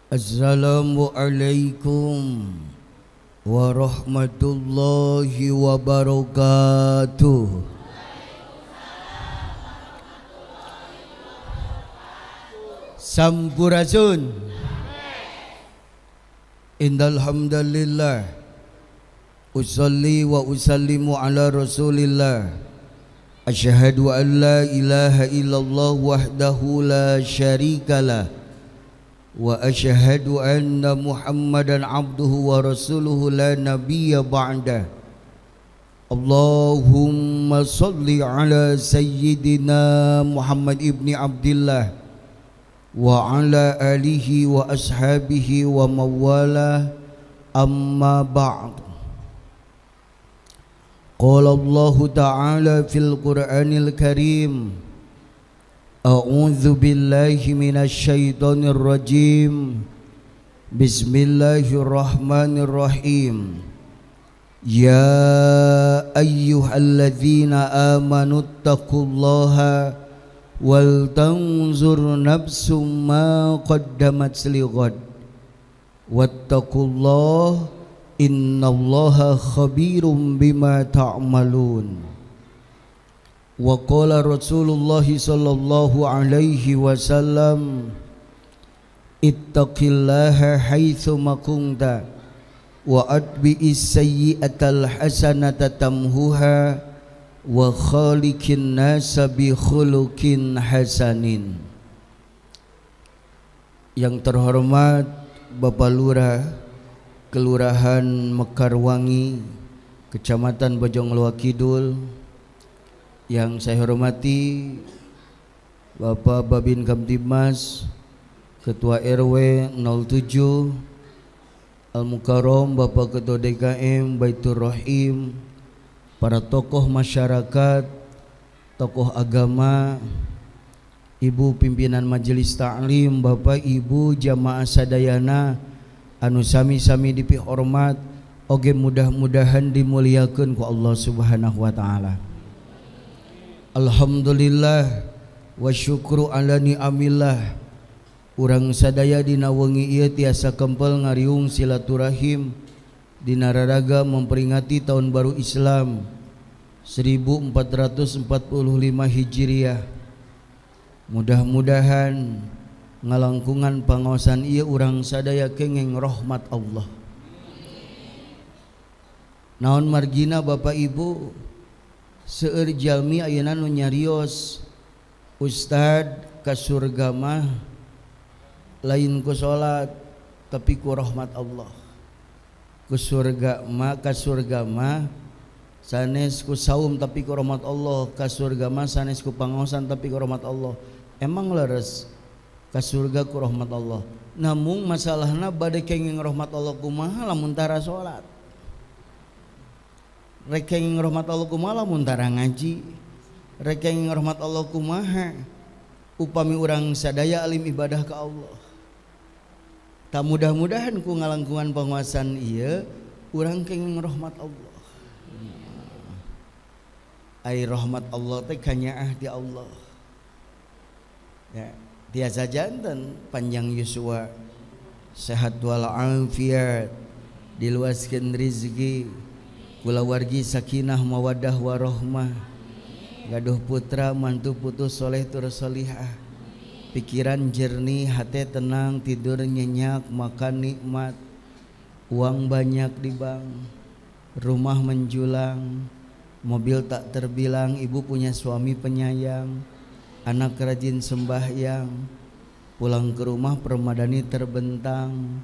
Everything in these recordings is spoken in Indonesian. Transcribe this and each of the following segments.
Assalamualaikum warahmatullahi wabarakatuh. Sampurasun. Innal hamdalillah usolli wa usallimu ala Rasulillah. Asyhadu an la ilaha illallah wahdahu la syarikalah wa asyhadu anna Muhammadan abduhu wa rasuluhu la nabiyya ba'dah. Allahumma salli ala sayyidina Muhammad ibni Abdillah wa ala alihi wa ashabihi wa mawala, amma ba'd. Qala Allah ta'ala fil Qur'anil Karim, A'udzu billahi minasy syaithanir rajim. Bismillahirrahmanirrahim. Ya ayyuhalladzina amanu taqullaha wal tanzur nafsum ma qaddamat lighad wattaqullaha innallaha khabirum bima ta'malun. Wa qala Rasulullah sallallahu alaihi wasallam, ittaqillaha haitsu ma kunta wa atbi'is sayyi'atal hasanata tamhuha wa khaliqin nasa bi khuluqin hasanin. Yang terhormat Bapak Lurah Kelurahan Mekarwangi, Kecamatan Bojongloa Kidul, yang saya hormati Bapak Babin Kamtibmas, Ketua RW 07 Al-Mukarram, Bapak Ketua DKM Baitur Rahim, para tokoh masyarakat, tokoh agama, Ibu pimpinan Majelis Ta'lim, Bapak Ibu jamaah sadayana anu sami-sami dipihormat, oge mudah-mudahan dimuliakeun ku Allah Subhanahu wa taala. Alhamdulillah wa syukru ala ni'amillah. Urang sadaya dina wengi ieu tiasa kempel ngariung silaturahim dina raraga memperingati tahun baru Islam 1445 Hijriah. Mudah-mudahan ngalangkungan pangaosan ieu urang sadaya kenging rahmat Allah. Naon margina Bapak Ibu, seueur jalmi ayeuna nu nyarios ustad ka surga mah lain ku salat tapi ku rahmat Allah. Ku surga mah ka surga mah sanes ku saum tapi ku rahmat Allah, ka surga mah sanes ku pangaosan tapi ku rahmat Allah. Emang leres ka surga ku rahmat Allah. Namun masalahna bade kenging rahmat Allah kumaha lamun tara salat. Rek kenging rahmat Allah kumaha lamun tara ngaji. Rek kenging rahmat Allah kumaha upami urang sadaya alim ibadah ka Allah. Tak mudah-mudahan ku ngalangkungan panguasan ieu urang kenging rahmat Allah. Ai rahmat Allah teh kanyaah di Allah. Ya, tiasa janten panjang yuswa, sehat wal afiat, diluaskeun rezeki, kulawargi sakinah mawaddah warahmah, gaduh putra mantu putus soleh tur solihah, pikiran jernih, hati tenang, tidur nyenyak, makan nikmat, uang banyak di bank, rumah menjulang, mobil tak terbilang, ibu punya suami penyayang, anak rajin sembahyang, pulang ke rumah permadani terbentang,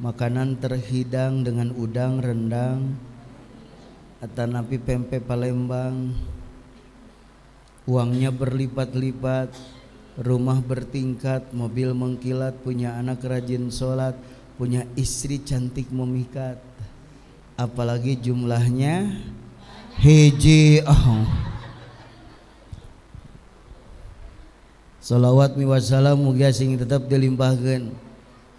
makanan terhidang dengan udang rendang, atanapi pempek Palembang, uangnya berlipat-lipat, rumah bertingkat, mobil mengkilat, punya anak rajin sholat, punya istri cantik memikat, apalagi jumlahnya hiji. Salawat mi wassalam mugia sing tetap dilimpahkeun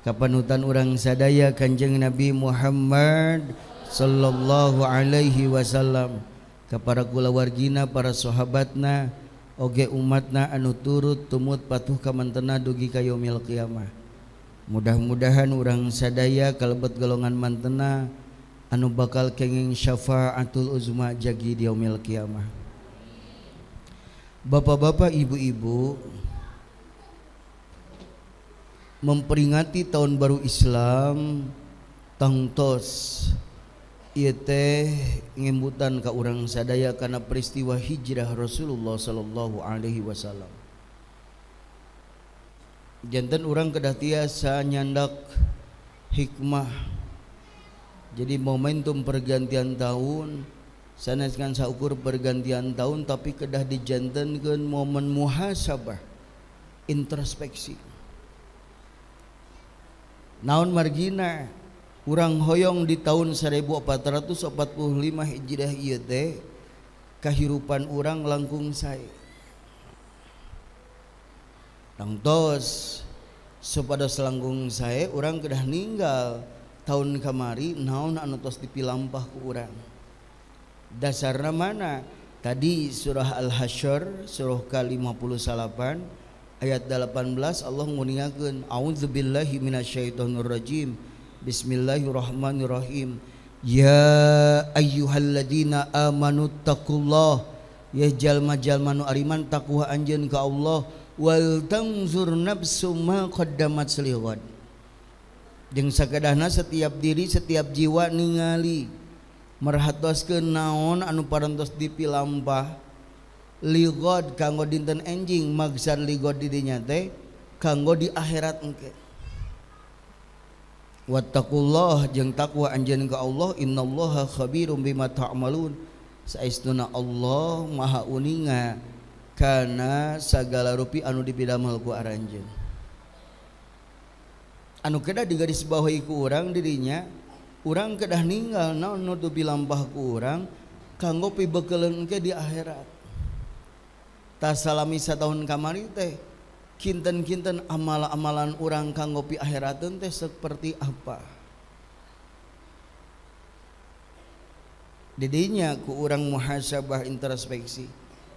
ka panutan urang sadaya Kanjeng Nabi Muhammad sallallahu alaihi wasallam, ka para kulawargina, para sahabatna, oge umatna anu turut tumut patuh ka mantena dugi ka yaumil qiyamah. Mudah-mudahan urang sadaya kalebet golongan mantena anu bakal kenging syafaatul uzma jagi di yaumil kiamah. Bapak-bapak, ibu-ibu, memperingati tahun baru Islam tangtos ieu teh ngembutan ka urang sadaya kana peristiwa hijrah Rasulullah sallallahu alaihi wasallam. Janten urang kedah tiasa nyandak hikmah. Jadi momentum pergantian tahun saneskan saukur pergantian tahun tapi kedah dijantenkeun momen muhasabah, introspeksi. Naon margina urang hoyong di tahun 1445 Hijriah ieu teh kahirupan urang langkung sae. Tangtos supados langkung sae urang kedah ninggal tahun kamari naon anu tos dipilampah ku urang. Dasarna mana? Tadi surah Al-Hasyr surah ke-58 ayat 18 Allah nguningakeun a'udzubillahi minasyaitonir rajim. Bismillahirrahmanirrahim. Ya ayyuhalladzina amanu taqullah, ya jalma-jalma nu ariman takwa anjeun ka Allah, wal tanzur nafsum ma qaddamat lighad. Jeung sakadahna setiap diri setiap jiwa ningali merhatoskeun naon anu parantos dipilampah lighad kanggo dinten enjing. Maksud lighad di dinya teh kanggo di akhirat engke. Wattaqullah jeung takwa anjeun ka Allah, innallaha khabirum bima ta'malun. Saestuna Allah maha uninga kana sagala rupi anu dipidamel ku aranjeun. Anu kedah digarisbawahi ku urang dirinya urang kedah ninggal naon nu dipilampah ku urang kanggo pibeukeulun engke di akhirat. Ta salami satahun kamari teh kinten-kinten amal-amalan urang kanggo pi akhirateun teh seperti apa? Didinya ku urang muhasabah introspeksi.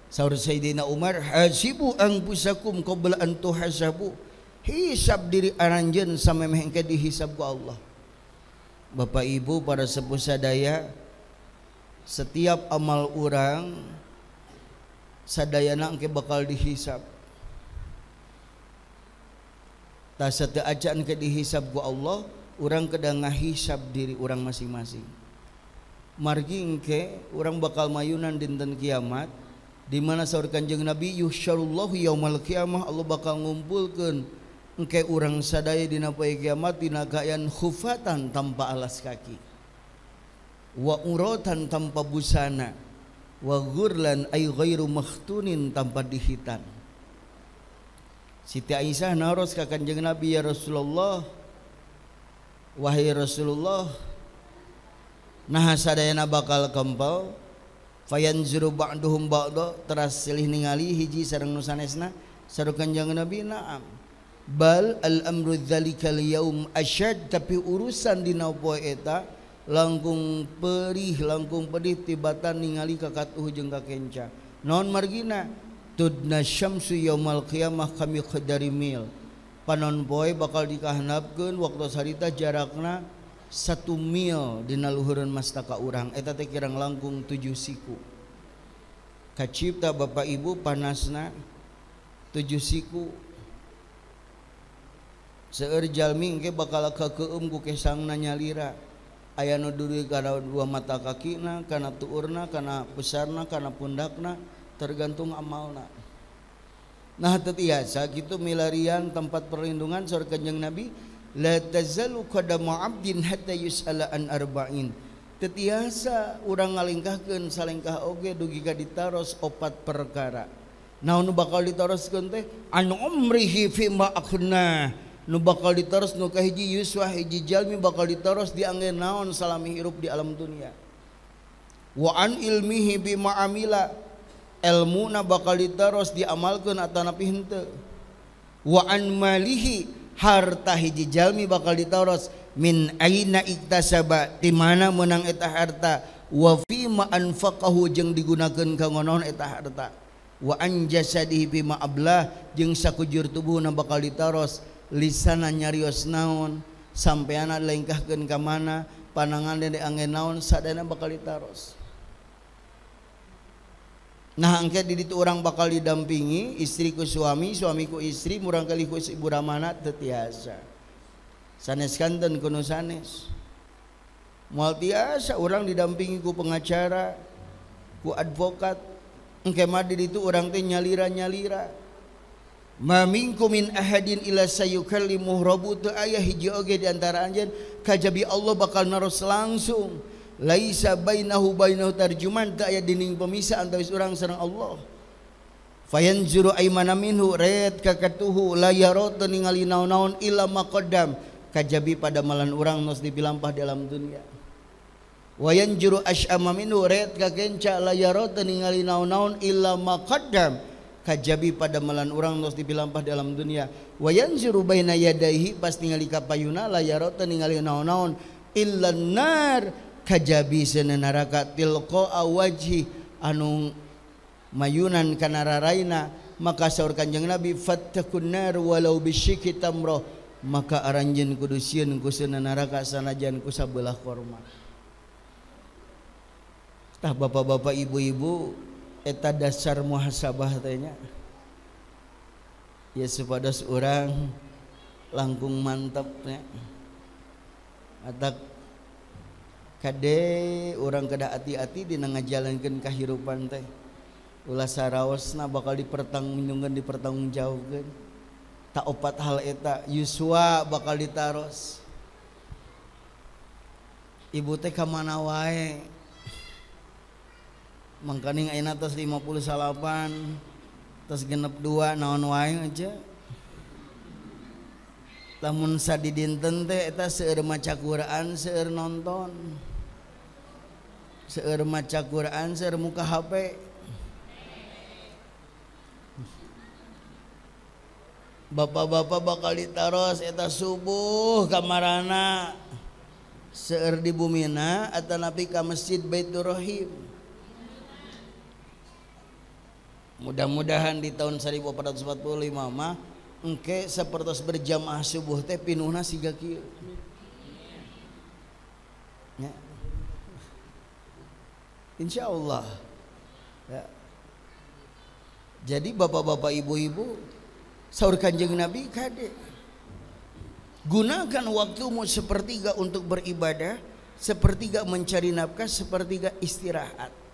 Saur Sayyidina Umar, hasibu anfusakum qabla an tuhasabu. Hisab diri aranjeun samemeh engke dihisab ku Allah. Bapak Ibu para sepuh sadaya, setiap amal urang sadayana engke bakal dihisab. Tak sateu acan ke dihisab ku Allah, urang kedah ngahisab diri urang masing-masing. Margi engke urang bakal mayunan dinten kiamat di mana saur Kanjeng Nabi yusyarullahu yaumal kiamah, Allah bakal ngumpulkeun engke urang sadaya dina poe kiamat dina kaayaan khufatan tanpa alas kaki, wa uratan tanpa busana, wa ghurlan ay ghairu makhtunin tanpa dihitan. Siti Aisyah naros ka Kanjeng Nabi, ya Rasulullah, wahai Rasulullah, nah sadayana bakal kempel fayanzuru ba'duhum ba'da, teras silih ningali hiji sareng nu sanesna. Saru Kanjeng Nabi, na'am bal al amru dzalikal yaum asyad, tapi urusan dina poe eta langkung perih langkung pedih tibatan ningali ka katuh jeung ka kenca. Naon margina? Tudna syamsu yaumal qiyamah kami qadari mil. Panon poe bakal dikahandapkeun waktu sarita jarakna 1 mil dina luhureun mastaka urang, eta teh kirang langkung 7 siku. Kacipta Bapak Ibu panasna 7 siku. Seueur jalmi engke bakal kakeueum ku kesangna nyalira. Aya nu duduh kana 2 mata kakina, kana tuurna, kana besarna, kana pundakna, tergantung amalna. Nah tetiasa kitu milarian tempat perlindungan saur Kanjeng Nabi, la tazalu qadamu abdin hatta yus'ala an arba'in. Tetiasa urang ngalingkahkeun salengkah oge dugi ka ditaros 4 perkara. Naon nu bakal ditaroskeun teh? An umrihi fima akhna. Nu bakal ditaros nu kahiji yuswa hiji jalmi bakal ditaros diangge naon salami hirup di alam dunia. Wa an ilmihi bima amila, ilmuna bakal ditaros diamalkeun atanapi henteu. Wa an malihi, harta hiji jalmi bakal ditaros min aina iktasaba, di mana menang eta harta, wa fima anfaqahu jeung digunakeun kanggo naon eta harta. Wa an jasadihi bima ablah, jeung sakujur tubuhna bakal ditaros lisana nyarios naon sampeana lengkahkeun ka mana panangan dede angge naon sadana bakal ditaros. Nah angke di ditu urang bakal didampingi istri ku suami, suami ku istri, murang kali ku ibu ramana teu tiasa. Sanes kanten kuno sanes. Moal tiasa urang didampingi ku pengacara, ku advokat. Engke mah di ditu urang teh nyalira-nyalira. Ma minkum min ahadin illa sayukallimuhu rabbu teu aya hiji oge di antara anjeun kajabi Allah bakal naros langsung laisa bainahu tarjuman teu aya dinding pemisah antawis urang sareng Allah. Fayanzuru aymana minhu red kakatuhu la yara teu ningali naon-naon illa maqaddam kajabi pada malan urang nos dipilampah dalam dunia. Wayanzuru asy'ama minhu red kakenca la yara teu ningali naon-naon illa maqaddam kajabi pada malan urang nos dipilampah dalam dunia. Wayanzuru baina yadaihi pas ningali ka payuna la yarata ningali naon-naon illa nar kajabi sana neraka tilqa awajhi anu mayunan kana raraina. Maka saur Kanjeng Nabi fattakun nar walau bisyiki tamrah maka aranjeun kudu sieun ku sana neraka sanajan ku sabelah korma. Tah bapak-bapak ibu-ibu eta dasar muhasabah tanya ya supados urang langkung mantapnya atak kade urang kada hati-hati dina ngajalankeun kahirupan teh ulah saraosna bakal dipertanggungjawabkeun tak opat hal eta yuswa bakal ditaros ibu teh ka mana wae mangkaning ayeuna tos 58 tos genep 2 naon wae aja lamun sadidinten teh eta seueur maca Quran seueur nonton seueur maca Quran seueur muka HP bapak-bapak bakal ditaros eta subuh kamarana seueur di bumina atanapi ka masjid Baitur Rahim. Mudah-mudahan di tahun 1445 mah engke sapertos berjamaah subuh teh pinuhna siga kieu. Ya. Insyaallah. Ya. Jadi bapak-bapak ibu-ibu saur Kanjeng Nabi kade gunakan waktumu sepertiga untuk beribadah, sepertiga mencari nafkah, sepertiga istirahat.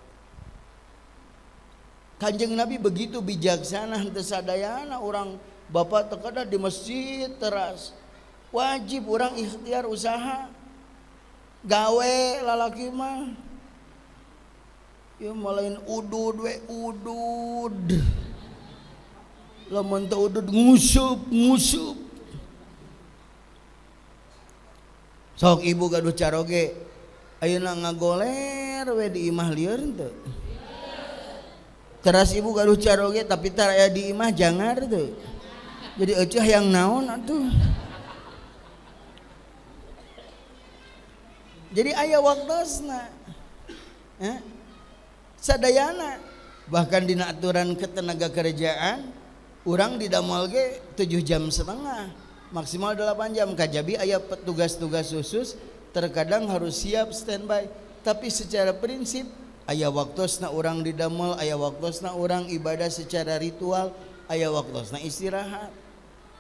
Kanjeng Nabi begitu bijaksana henteu sadayana orang bapak tekada di masjid teras wajib orang ikhtiar usaha gawe lalaki mah ya malain udud we udud lamun teu udud ngusup sok ibu gaduh caroge ayeuna ngagoler we di imah lieur teu teras ibu gaduh caroge tapi tar aya di imah jangar tuh jadi eceh yang naon atuh jadi aya waktosna sadayana bahkan dina aturan ketenaga kerjaan urang didamel ge 7 jam setengah maksimal 8 jam kajabi aya tugas-tugas khusus terkadang harus siap standby tapi secara prinsip aya waktosna urang didamel, aya waktosna urang ibadah secara ritual, aya waktosna istirahat.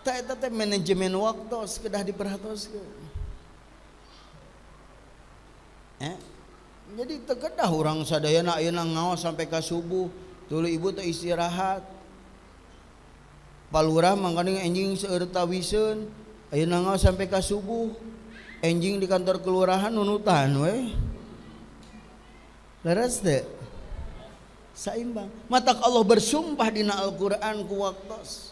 Ta eta teh manajemen waktos kedah diperhatoskeun. Jadi teu kedah urang sadayana ayeuna ngaos sampai ka subuh, tuluy ibu teh istirahat. Palurah mangkana enjing seueur tawiseun, ayeuna ngaos sampai ka subuh. Enjing di kantor kelurahan nunutan we. Leres deh saimbang matak Allah bersumpah dina Al-Quran ku waktos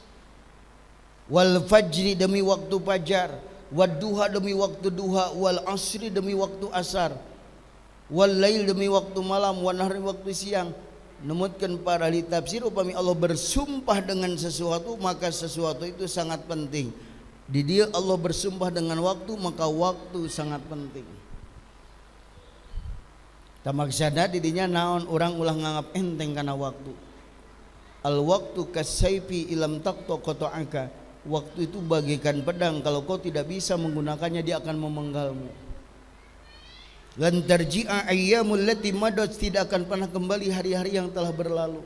wal fajri demi waktu fajar wad duha demi waktu duha wal asri demi waktu asar wal lail demi waktu malam wan nahari waktu siang nemutkeun para ahli tafsir upami Allah bersumpah dengan sesuatu maka sesuatu itu sangat penting di dia Allah bersumpah dengan waktu maka waktu sangat penting. Tamaksana didinya naon orang ulah nganggap enteng kana waktu. Al waktu kasaifi ilam taqto qata'aka waktu itu bagaikan pedang, kalau kau tidak bisa menggunakannya dia akan memenggalmu. Lan tarji'a ayyamul lati madat, tidak akan pernah kembali hari-hari yang telah berlalu.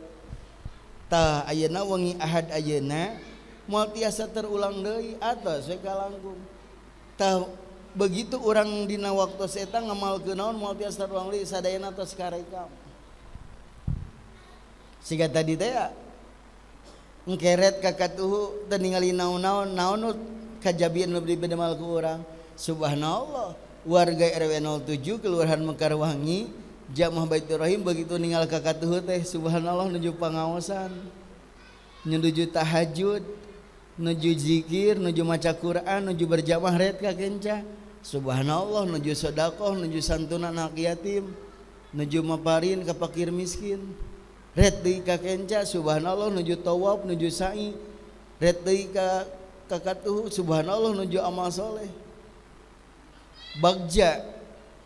Tah ayeuna wengi ahad ayeuna moal tiasa terulang deui atos we kalangkung. Tah begitu orang dina waktu eta ngamalkeun naon moal tiasa terulang deui sadayana tos karekam. Siga tadi teh ngkeret kakatuhu teu ningali naon-naon kajabian nu dibedemal ku urang. Subhanallah, warga RW 07 Kelurahan Mekarwangi Jamaah Baitur Rahim begitu ninggal kakatuhu teh subhanallah nuju pangaosan, nuju tahajud, nuju zikir, nuju maca Quran, nuju berjamaah red ka kenca. Subhanallah, nuju sedekah, nuju santunan anak yatim, nuju maparin ka fakir miskin. Red deui ka kenca subhanallah nuju tawaf, nuju sa'i. Red deui ka kakatuhu subhanallah nuju amal soleh. Bagja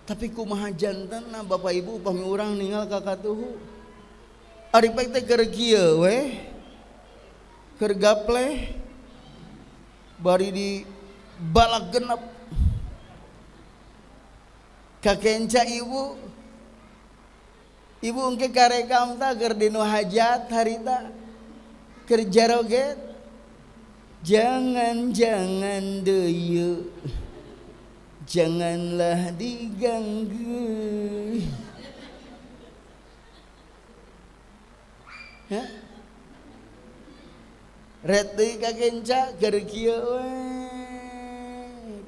tapi kumaha jantanna Bapak Ibu upami urang ninggal kakatuhu ari bae teh keur kieu we keur gapleh bari di balak genep ka kenca ibu engke karekam tah keur dinu hajat harita keur jaroget jangan deui. Janganlah diganggu. Hah? Red deui ka kenca keur kieu we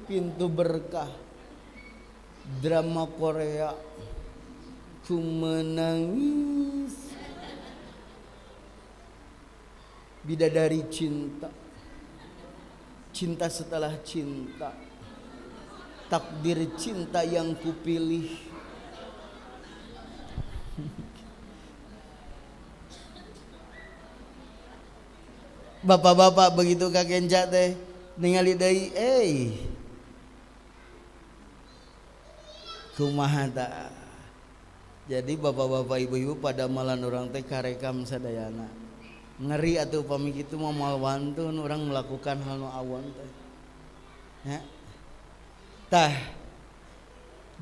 pintu berkah drama Korea ku menangis bidadari cinta setelah cinta, takdir cinta yang kupilih. Bapak-bapak begitu ka kenca teh ningali deui kumaha ta. Jadi bapak-bapak ibu-ibu pada malan orang teh karekam sadayana. Ngeri atuh upami kitu mah moal wantun orang melakukan hal nu awon teh. Ya. Tah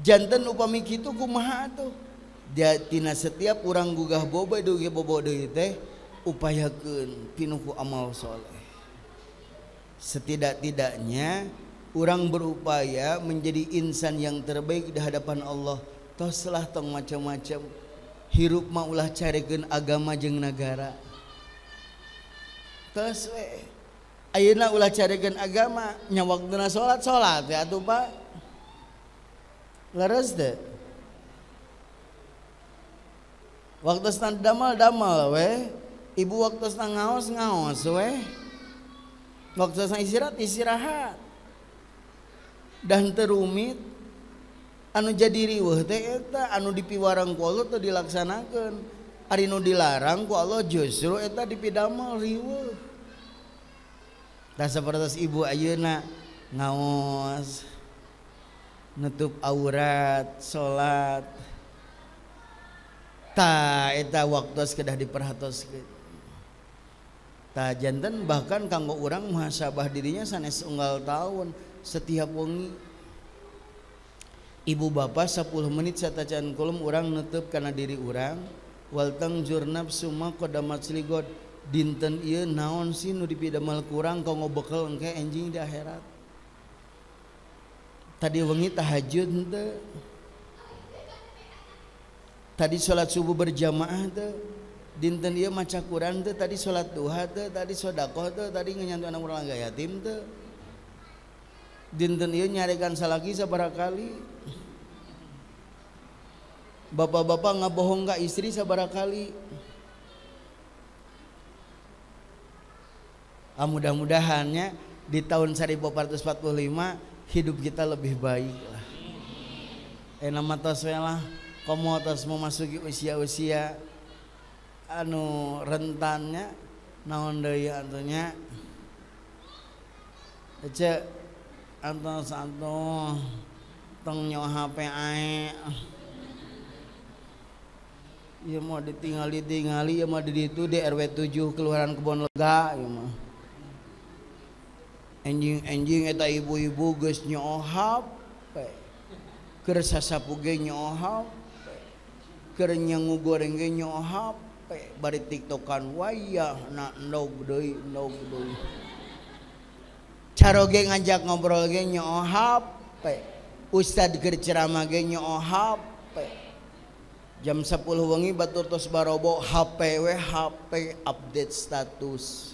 janten upami kitu kumaha atuh? Dia tina setiap urang gugah boba deui teh upayakeun pinuku amal soleh. Setidak-tidaknya urang berupaya menjadi insan yang terbaik di hadapan Allah. Toslah tong macam-macam hirup mah ulah carikeun agama jeung nagara. Tos we ayeuna ulah carikeun agama nya waktuna salat ya atuh Pak. Leres deh. Waktosna damal we. Ibu waktosna ngaos we. Waktosna istirahat. Dan terumit anu jadi riweuh teh eta anu dipiwarang ku Allah teh dilaksanakeun. Ari nu dilarang ku Allah justru eta dipidamel riweuh. Tah sapertos ibu ayeuna ngaos nutup aurat, salat. Tah eta waktos kedah diperhatoskeun. Tah janten bahkan kanggo urang muhasabah dirinya sanes unggal tahun setiap wengi. Ibu bapak 10 menit satacaan kulum urang nutup kana diri urang. Waltang jurnab suma kodamat sligot dinten ieu naon sih nu dipidamel kurang kanggo bekel engke enjing di akhirat. Tadi wengi tahajud teu. Tadi salat subuh berjamaah teu. Dinten ieu maca Quran teu, tadi salat duha teu, tadi sedekah teu, tadi nganyantu anak urang yatim teu. Dinten ieu nyarekan salaki sabaraha kali. Bapak-bapak ngabohong ka istri sabaraha kali. Mudah-mudahannya di tahun 1445 hidup kita lebih baik lah. Nama tos we lah komo tos memasuki usia-usia anu rentannya naon deui atunya ece antos tong nyawa HP ae. Ieu mah ditingali ieu mah di ditu di RW 7 Kelurahan Kebon Lega ieu mah. Enjing eta ibu-ibu geus nyohap keur sasapu ge nyohap keur nyangu goreng ge nyohap bari tiktokan wayah na endog deui caroge ngajak ngobrol ge nyohap ustad keur ceramah ge nyohap jam 10 wengi batur tos barobo HP update status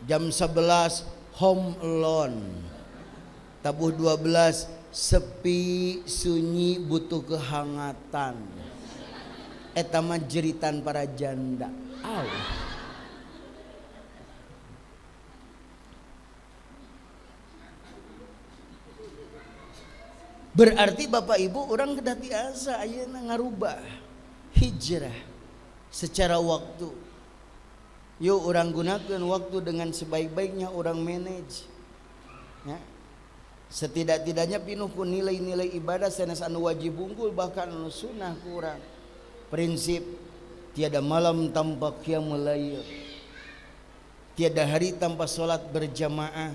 jam 11 home alone tabuh 12 sepi sunyi butuh kehangatan eta mah jeritan para janda. Berarti Bapak Ibu orang kedah tiasa ayeuna ngarubah hijrah secara waktu. Yuk orang gunakan waktu dengan sebaik-baiknya orang manage. Ya. Setidak-tidaknya pinuh ku nilai-nilai ibadah sanes anu wajib unggul bahkan anu sunnah kurang. Prinsip tiada malam tanpa qiyamul lail. Tiada hari tanpa salat berjamaah.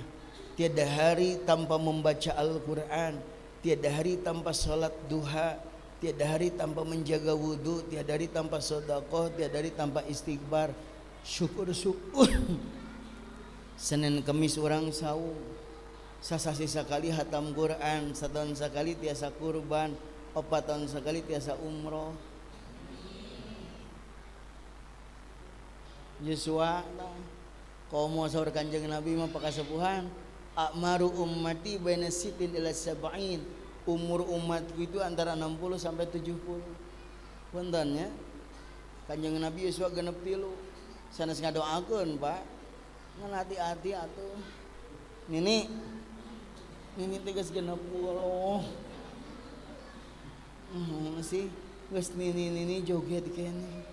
Tiada hari tanpa membaca Al-Qur'an. Tiada hari tanpa salat duha, tiada hari tanpa menjaga wudu, tiada hari tanpa sedekah, tiada hari tanpa istighfar. Syukur. Senin Kemis orang saum. Sasasi sekali hatam Quran, setahun sekali tiasa kurban, 4 tahun sekali tiasa umroh. Yuswa kau mau sahur Kanjeng Nabi mah pakasepuhan. Akmaru ummati baina sitin ila sab'in. Umur umatku itu antara 60 sampai 70. Punten ya. Kanjeng Nabi Yuswa genep 3. Sanes ngadoakeun, Pak. Ngan hati-hati atuh. Nini teh geus genep 10. Sih geus nini joget kene.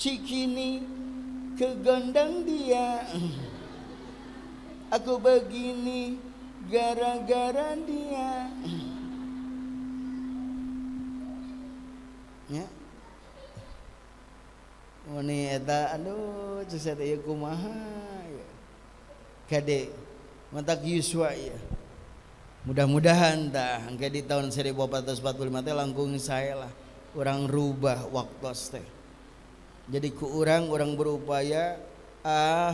Cikini kegandang dia. Aku begini gara-gara dia. Ya. Muni eta aduh ceset ieu kumaha ya. Kade mantak Yuswa ya. Mudah-mudahan tah engke di tahun 1445 teh langkung saya lah urang rubah waktos teh. Jadi ku urang berupaya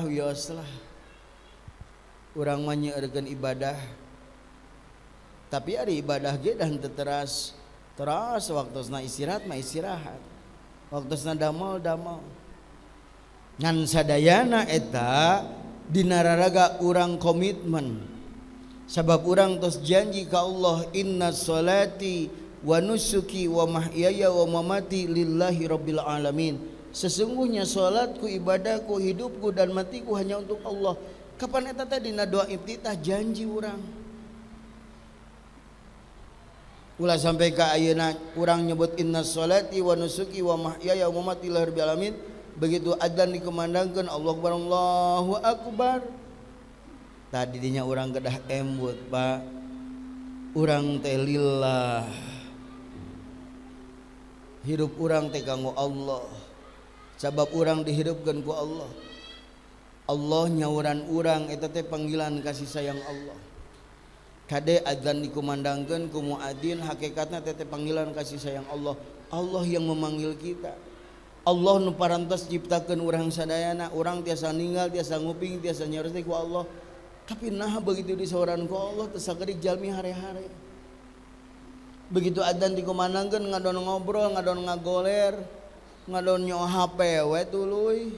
wioslah urang mah nyeureurkeun ibadah tapi ada ibadah ge dan teras waktosna istirahat mah istirahat waktosna damel ngan sadayana eta dina raraga urang komitmen sabab urang tos janji ka Allah inna sholati wa nusuki wa mahyaya wa mamati lillahi rabbil alamin. Sesungguhnya salatku, ibadahku, hidupku dan matiku hanya untuk Allah. Kapan eta teh dina doa iftitah janji urang. Ulah sampai ka ayeuna urang nyebut inna sholati wa nusuki wa mahyaya wa mamati lillahi rabbil alamin. Begitu adzan dikumandangkeun Allahu akbar. Tadi dinya urang kedah embut, Pak. Urang teh lillah. Hidup urang teh kanggo Allah. Sabab urang dihidupkeun ku Allah. Allah nyauran urang eta teh panggilan kasih sayang Allah. Kade adzan dikumandangkeun ku muadzin hakikatna teh panggilan kasih sayang Allah. Allah yang memanggil kita. Allah nu parantos ciptakeun urang sadayana, urang tiasa ninggal, tiasa nguping, tiasa nyaros ku Allah. Tapi nah begitu disauran ku Allah teu sagerik jalmi hare-hare. Begitu adzan dikumandangkeun ngadon ngobrol, ngadon ngagoler, ngadon nyo HP we tuluy.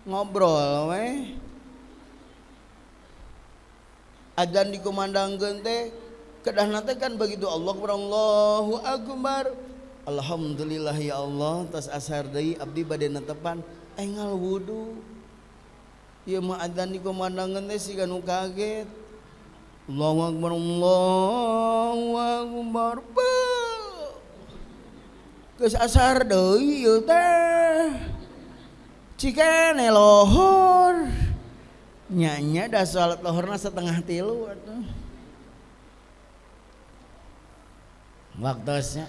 Ngobrol we adzan dikumandangkeun teh kedahna teh kan begitu Allahu akbar alhamdulillah ya Allah tos asar deui abdi bade netepan engal wudu ieu mah adzan dikumandangkeun teh siga nu kaget Allahu akbar geus asar deui ieu teh cikene lohor nyanya dah salat lohorna 2:30 atuh waktosnya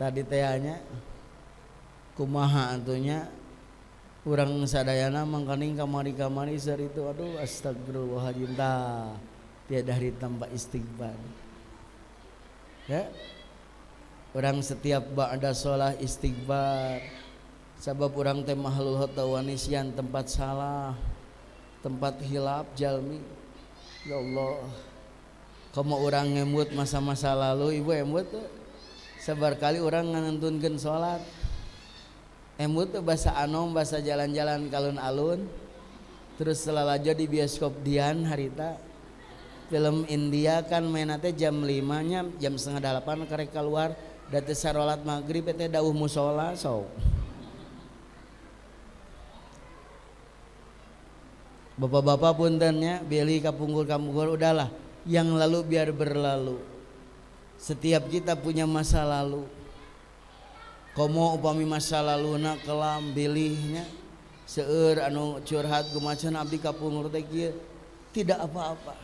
tadi tehnya kumaha atunya urang sadayana mangkaning kamari-kamari itu aduh astagfirullahaladzim tiada hari tanpa istighfar ya. Orang setiap ba'da sholat istighfar sabab orang teh mahlul tawanisian tempat salah tempat hilap jalmi ya Allah kamu orang ngemut masa-masa lalu ibu emut sabar kali orang ngantunkeun sholat emut bahasa anom bahasa jalan-jalan kalun-alun terus selalajo di bioskop Dian harita film India kan mainate jam 5 nya jam 7:30 karek keluar date sarolat maghrib teh dawuh musola sok bapak-bapak puntennya beli kapungkur-kapungkur udahlah yang lalu biar berlalu. Setiap kita punya masa lalu. Komo upami masa lalu nak kelam bilihnya seueur anu curhat gumacan abdi kapungkur teh kieu tidak apa-apa.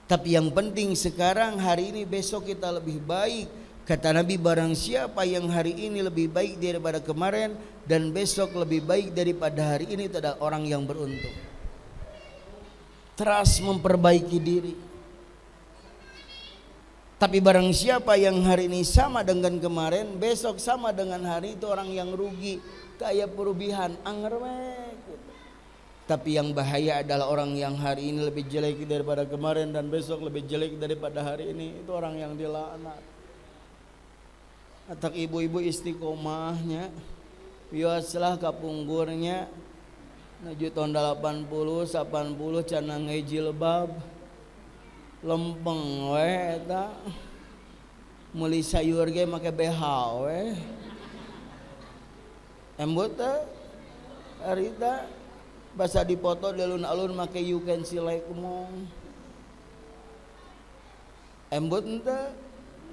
Tapi yang penting sekarang hari ini besok kita lebih baik. Kata Nabi barang siapa yang hari ini lebih baik daripada kemarin dan besok lebih baik daripada hari ini itu adalah orang yang beruntung. Terus memperbaiki diri. Tapi barang siapa yang hari ini sama dengan kemarin besok sama dengan hari itu orang yang rugi kayak perubahan anger gitu. Tapi yang bahaya adalah orang yang hari ini lebih jelek daripada kemarin dan besok lebih jelek daripada hari ini itu orang yang dilaknat. Atak ibu-ibu istiqomahnya biasalah kapunggurnya nuju tahun 80 80 canang jilbab lempeng we eta meuli sayur ge make BH we embut teh arita basa dipoto di alun-alun make you can see like mong embut teh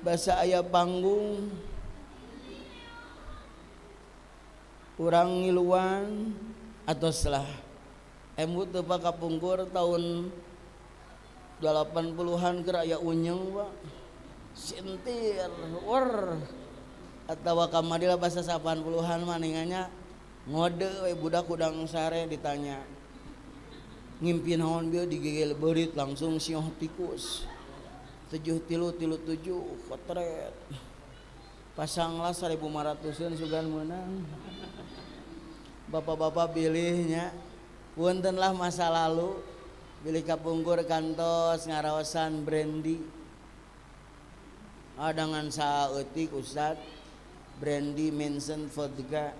basa aya panggung urang ngiluan atau setelah embut teu kapungkur tahun 80-an keur aya unyeng Pak sintir wer atawa kamari bahasa 80-an mah ningannya ngode we budak udang sare ditanya ngimpi naon bieu digegel beurit langsung sioh tikus 7-3-7 potret pasanglah 1.500-an sugan menang. Bapak-bapak pilihnya puntenlah masa lalu pilih kapungkur kantos ngaraosan brandy adangan saeutik Ustad brandy Manson vodka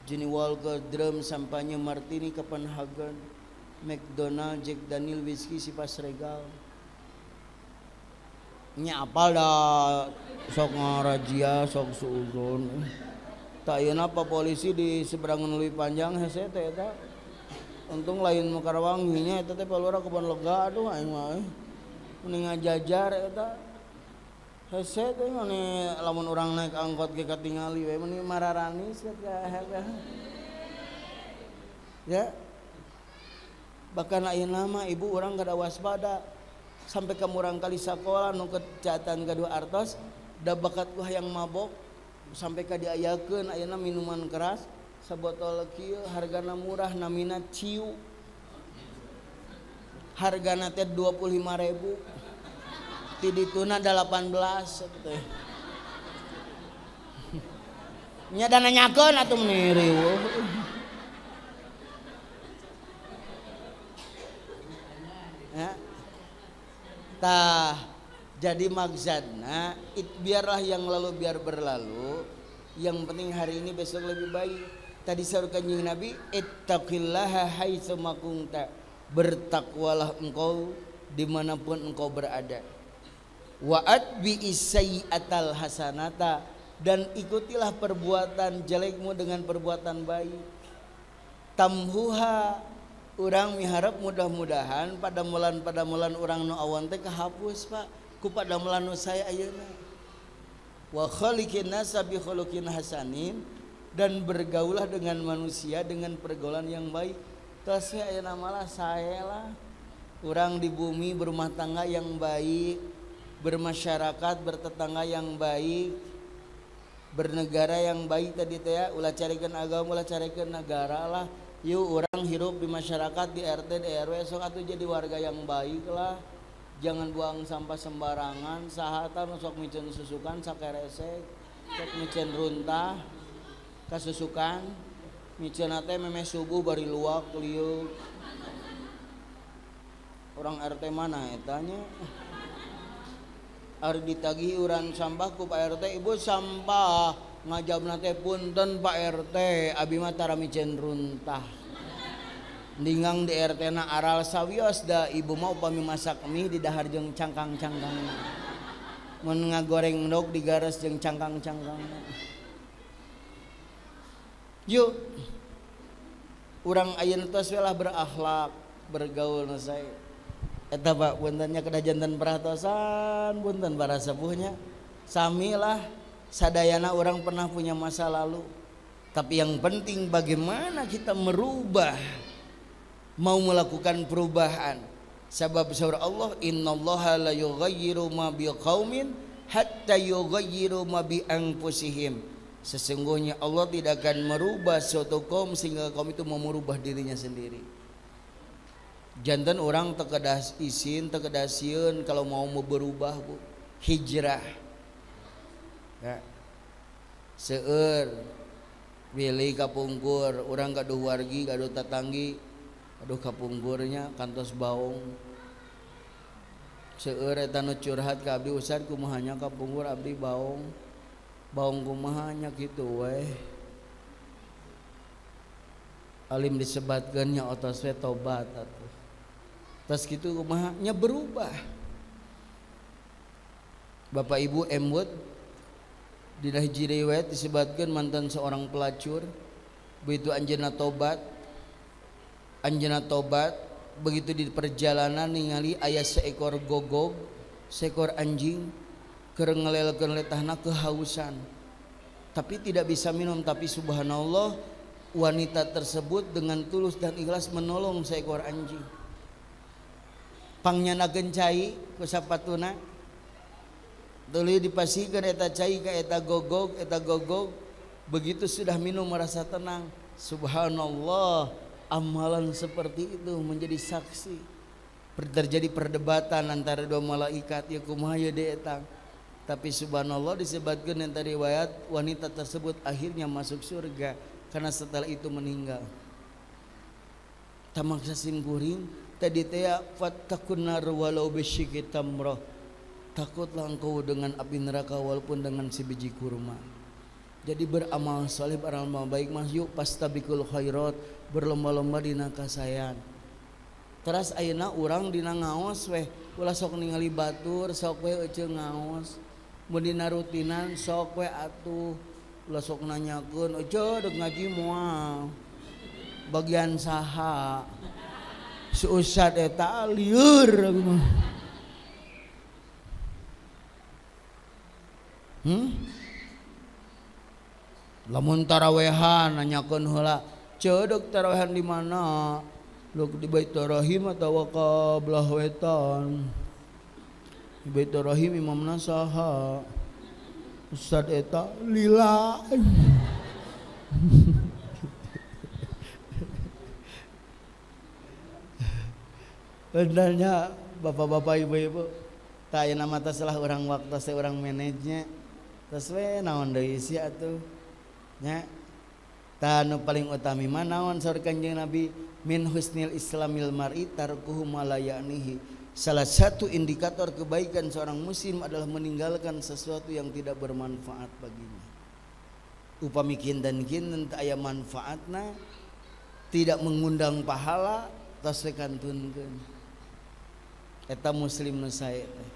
Johnny Walker drum sampanye martini Copenhagen McDonald Jack Daniel whiskey Chivas Regal nya apal dah sok ngarazia sok suuzon tak ayeuna apa polisi di seberangan leuwih panjang hese teh eta untung lain Karawang nya eta teh palura kebon lega aduh aing mah mending ngajajar eta hese teh mani lamun urang naik angkot ge katingali we meni mararanis eta ya bahkan ayeuna mah ibu urang kada waspada sampai ke murang kali sakola nu kejahatan kedua artos da bakat ku hayang mabok sampai ka diayakeun ayeuna minuman keras sabotol kieu hargana murah namina ciu hargana teh 25.000 ti dituna 18 teh nya da nanyakeun atuh meni riweuh ya tah jadi maksudna biarlah yang lalu biar berlalu yang penting hari ini besok lebih baik tadi saur kanjeng Nabi ittaqillaha haitsu ma kunta bertakwalah engkau dimanapun engkau berada wa atbi sayyi'atal hasanata dan ikutilah perbuatan jelekmu dengan perbuatan baik tamhuha urang miharap mudah-mudahan pada mulan urang nu awan teh kahapus Pak ku pada melanu saya ayeuna wa khaliqin nasa bi khuluqin hasanin dan bergaulah dengan manusia dengan pergaulan yang baik terus ayeuna malah saya lah urang di bumi berumah tangga yang baik bermasyarakat bertetangga yang baik bernegara yang baik tadi teh ya, ulah carikeun agama, ulah carikeun negara lah. Yuk orang hidup di masyarakat, di RT, di RW, sok atuh jadi warga yang baik lah. Jangan buang sampah sembarangan, sahatan sok micen susukan sakerese, sok micen runtah kasusukan, micen teh meme subuh bari luak liuk. Orang RT mana etanya? Ari ditagih uran sampah ku Pak RT, ibu sampah ngajabna teh punten Pak RT, abi mah tara micen runtah. Dinggang di RT na aral sawios da ibu mah upami masak mie di dahar jeung cangkang-cangkang. Mun ngagoreng endog digares jeung cangkang-cangkang. Yuk urang ayeuna tos we lah berakhlak, bergaul na sae. Eta Pak puntennya kedah janten perhatosan, punten para sepuhnya. Samilah sadayana orang pernah punya masa lalu. Tapi yang penting bagaimana kita merubah, mau melakukan perubahan. Sebab surah Allah, innallaha la yughayyiru ma biqaumin hatta yughayyiru ma bi anfusihim. Sesungguhnya Allah tidak akan merubah suatu kaum sehingga kaum itu mau merubah dirinya sendiri. Jantan orang tekedah izin, tekedah sieun kalau mau berubah bu, hijrah. Ya. Seueur pilih kapungkur, orang gaduh wargi, gaduh tatanggi, gaduh kapungkurnya kantos baung. Seueur eta nu curhat ka abdi usad kumahanya kapungkur abdi baung. Baung kumahanya kitu weh. Alim disebatkeun nya otos we tobat atuh. Tas kitu kumahanya berubah. Bapak Ibu Emwood dina hiji riwayat disebutkeun mantan seorang pelacur begitu anjeunna tobat begitu di perjalanan ningali aya seekor gogog, seekor anjing keur ngelelkeun letahna kehausan tapi tidak bisa minum, tapi subhanallah wanita tersebut dengan tulus dan ikhlas menolong seekor anjing. Pangnyanakeun cai ku sapatuna tuluy dipasikeun eta cai ka eta gogog begitu sudah minum merasa tenang. Subhanallah, amalan seperti itu menjadi saksi terjadi perdebatan antara dua malaikat ya kumaha ye de eta. Tapi subhanallah disebutkeun yang riwayat wanita tersebut akhirnya masuk surga karena setelah itu meninggal. Tamak sasim kuring tadi teh fattakunar walau bisyiki tamrah. Takutlah engkau dengan api neraka walaupun dengan sebiji kurma. Jadi beramal saleh, beramal baik mas, yuk pastabikul khairat, berlomba-lomba dina kasayan. Teras ayeuna urang dina ngaos weh, ulah sok ningali batur, sok we euceul ngaos. Mun dina rutinan sok we atuh, ulah sok nanyakeun, euceul deuk ngaji moal. Bagian saha? Si ustad eta lieur abi mah. Lamun tarawehan nanyakeun heula, ceudeuh tarawehan di mana? Lu di Baitur Rahim atawa ka belah wetan? Di Baitur Rahim imamna saha? Ustad eta lila. Benernya bapak-bapak ibu-ibu tak aya nama teh salah urang waktu teh urang manajenya tos we naon deui sia atuh nya tah nu paling utami mah naon saur Kanjeng Nabi min husnil islamil mar'i tarkuhu ma la ya'nihi. Salah satu indikator kebaikan seorang muslim adalah meninggalkan sesuatu yang tidak bermanfaat baginya. Upami kinten-kinten teu aya manfaatna, tidak mengundang pahala, tos we kantunkeun. Eta muslim nu sae teh.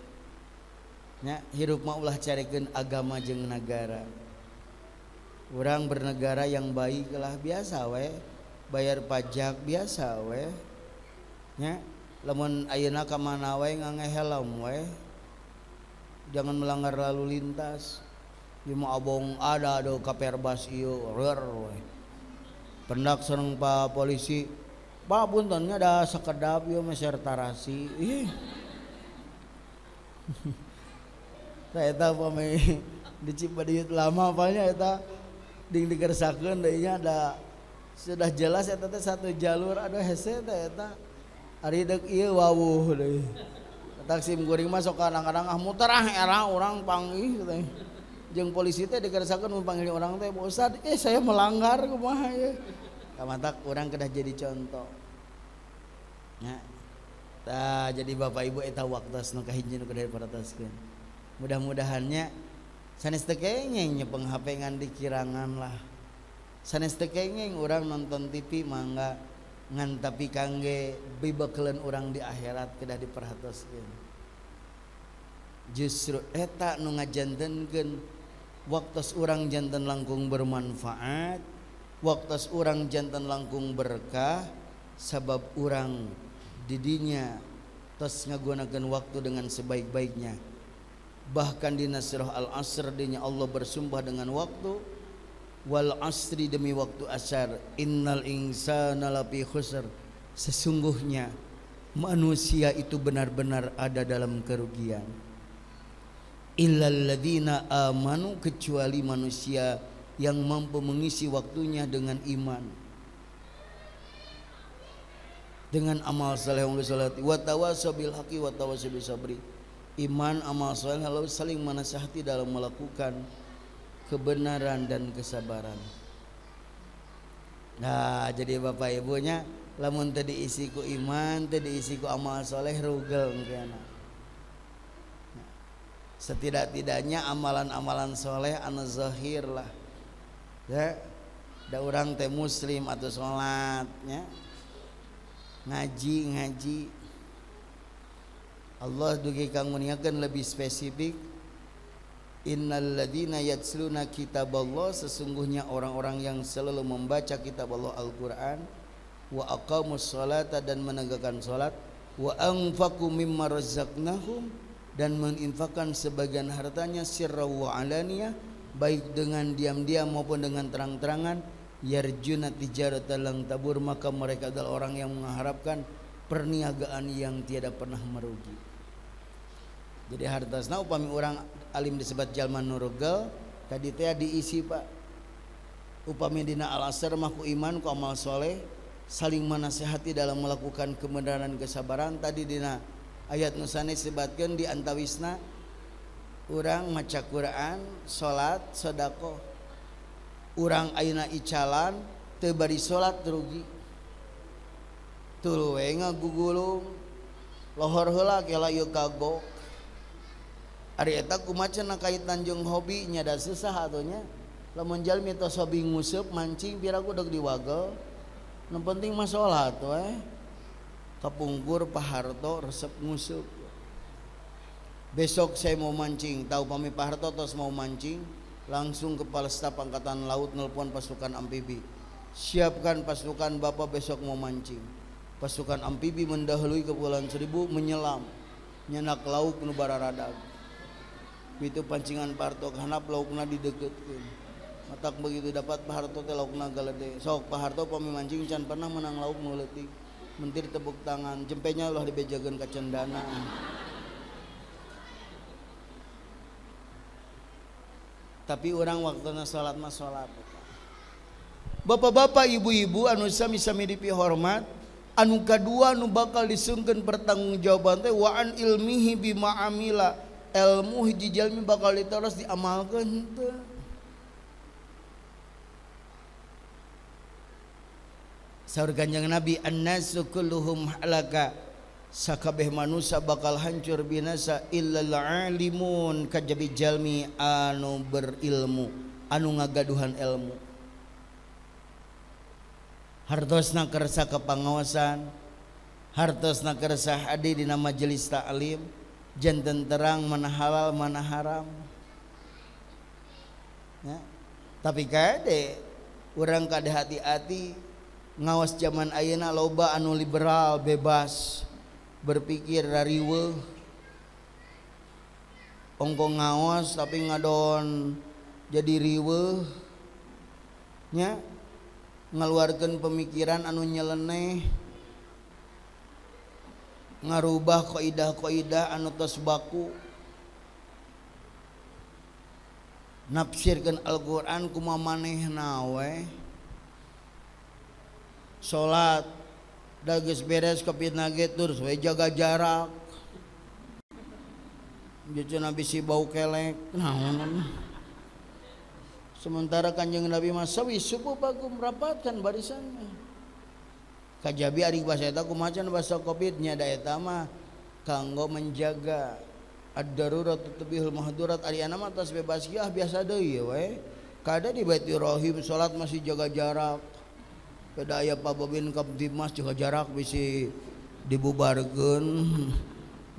Nya hirup mah ulah carikeun agama jeung negara. Urang bernegara yang baik lah biasa we, bayar pajak biasa we. Nya lamun ayeuna ka mana we ngangehelm we. Jangan melanggar lalu lintas. Ieu mah abong ada ka perbas ieu reur we. Pendak sareng pa polisi, "Pak puntennya ada sakedap ieu mah sertarasi." Ih. Saya tahu pami di Cibaduyut lama apanya eta ding dikersakeun deui nya ada sudah jelas eta teh satu jalur aduh hese teh eta ari deuk ieu wawuh deui taksim guring mah sok kadang-kadang muter era urang panggih teh jeung polisi teh dikersakeun mun panggil urang teh Ustaz saya melanggar kumaha ye kamatak urang kedah jadi contoh nya tah jadi Bapak Ibu eta waktos nu kahiji nu kedah diparatoskeun mudah-mudahannya sanes teu kengeng nyepeng HP ngan dikirangan lah sanes teu kengeng urang nonton TV mangga ngan tapi kangge bibekeleun urang di akhirat kedah diperhatoskeun justru eta nu ngajantenkeun waktos urang janten langkung bermanfaat waktos urang janten langkung berkah sabab urang didinya tos ngagunakeun waktu dengan sebaik-baiknya bahkan di surah Al-Asr dinya Allah bersumpah dengan waktu wal asri demi waktu asar innal insana lafi khusr sesungguhnya manusia itu benar-benar ada dalam kerugian illal ladzina amanu kecuali manusia yang mampu mengisi waktunya dengan iman dengan amal saleh wa salati wa tawassaw bil haqqi wa tawassaw bis sabri iman amal saleh lalu saling menasihati dalam melakukan kebenaran dan kesabaran. Nah jadi Bapak Ibunya lamun teu diisi ku iman teu diisi ku amal saleh rugel engkeuna. Setidak-tidaknya amalan-amalan soleh anu zahir lah ya da urang teh muslim atau salat nya ngaji Allah dugi kang muniakeun lebih spesifik innal ladzina yatsluna kitaballah sesungguhnya orang-orang yang selalu membaca kitab Allah Al-Qur'an wa aqamus sholata dan menegakkan salat wa anfaqu mimma razaqnahum dan menginfakkan sebagian hartanya sirra wa alaniyah baik dengan diam-diam maupun dengan terang-terangan yarjuna tijaratan lang tabur maka mereka adalah orang yang mengharapkan perniagaan yang tiada pernah merugi. Jadi hartasna upami orang alim disebut jalma nurugel tadi teh diisi Pak upami dina al-asr mah ku iman ku amal soleh saling menasihati dalam melakukan kebenaran kesabaran tadi dina ayat nusane sebatkeun di antawisna urang maca Quran salat sedekah urang ayeuna icalan teu bari salat rugi tuluy we ngagugulung lohor heula kela ieu kagok ari eta kumaha kaitan jeung hobi nya da susah atunya lamun jalmi tos hobi nguseup mancing piraku deg diwagel nu penting mah salat we kapungkur paharto resep nguseup besok saya mau mancing tahu pami paharto tos mau mancing langsung kepala staf angkatan laut nelpon pasukan amfibi siapkan pasukan bapak besok mau mancing pasukan amfibi mendahului Kepulauan Seribu menyelam nyenak lauk nu bararadag itu pancingan Parto hanap laukna dideukeutkeun matak begitu dapat paharto teh laukna galede sok paharto pami mancing can pernah menang lauk nu leutik mentir tepuk tangan jempenya ulah dibejakeun ka cendana tapi orang waktuna salat mah salat bapak-bapak ibu-ibu anu sami-sami dipihormat anu kadua anu bakal disungkeun pertanggungjawaban teh wa an ilmihi bima amila ilmu hiji jalmi bakal ditaros diamalkeun teu saur Kanjeng Nabi annasu kulluhum halaka sakabeh manusia bakal hancur binasa illal alimun kajabi jalmi anu berilmu anu ngagaduhan ilmu hartosna kersa kepangaosan hartosna kersa hadir dina majelis ta'lim janten terang mana halal mana haram ya. Tapi kade urang kade hati-hati ngawas zaman ayeuna loba anu liberal bebas berpikir rariweuh ongko ngaos tapi ngadon jadi riweuh nya ngaluarkeun pemikiran anu nyeleneh ngarubah kaidah-kaidah anu tos baku nafsirkeun Al-Qur'an kumaha manehna we salat da geus beres Covid-na ge terus we jaga jarak jeung bisi bau kelek naon sementara Kanjeng Nabi mah sawi subuh bagum rapatkan barisannya kajabi ari basa eta kumaha can basa Covid nya da eta mah kanggo menjaga ad-darurat tubihul mahdurat ari ana mah tos bebas giah biasa deui we kada di Baitur Rahim salat masih jaga jarak kada aya pababin Kamtibmas jaga jarak bisi dibubarkeun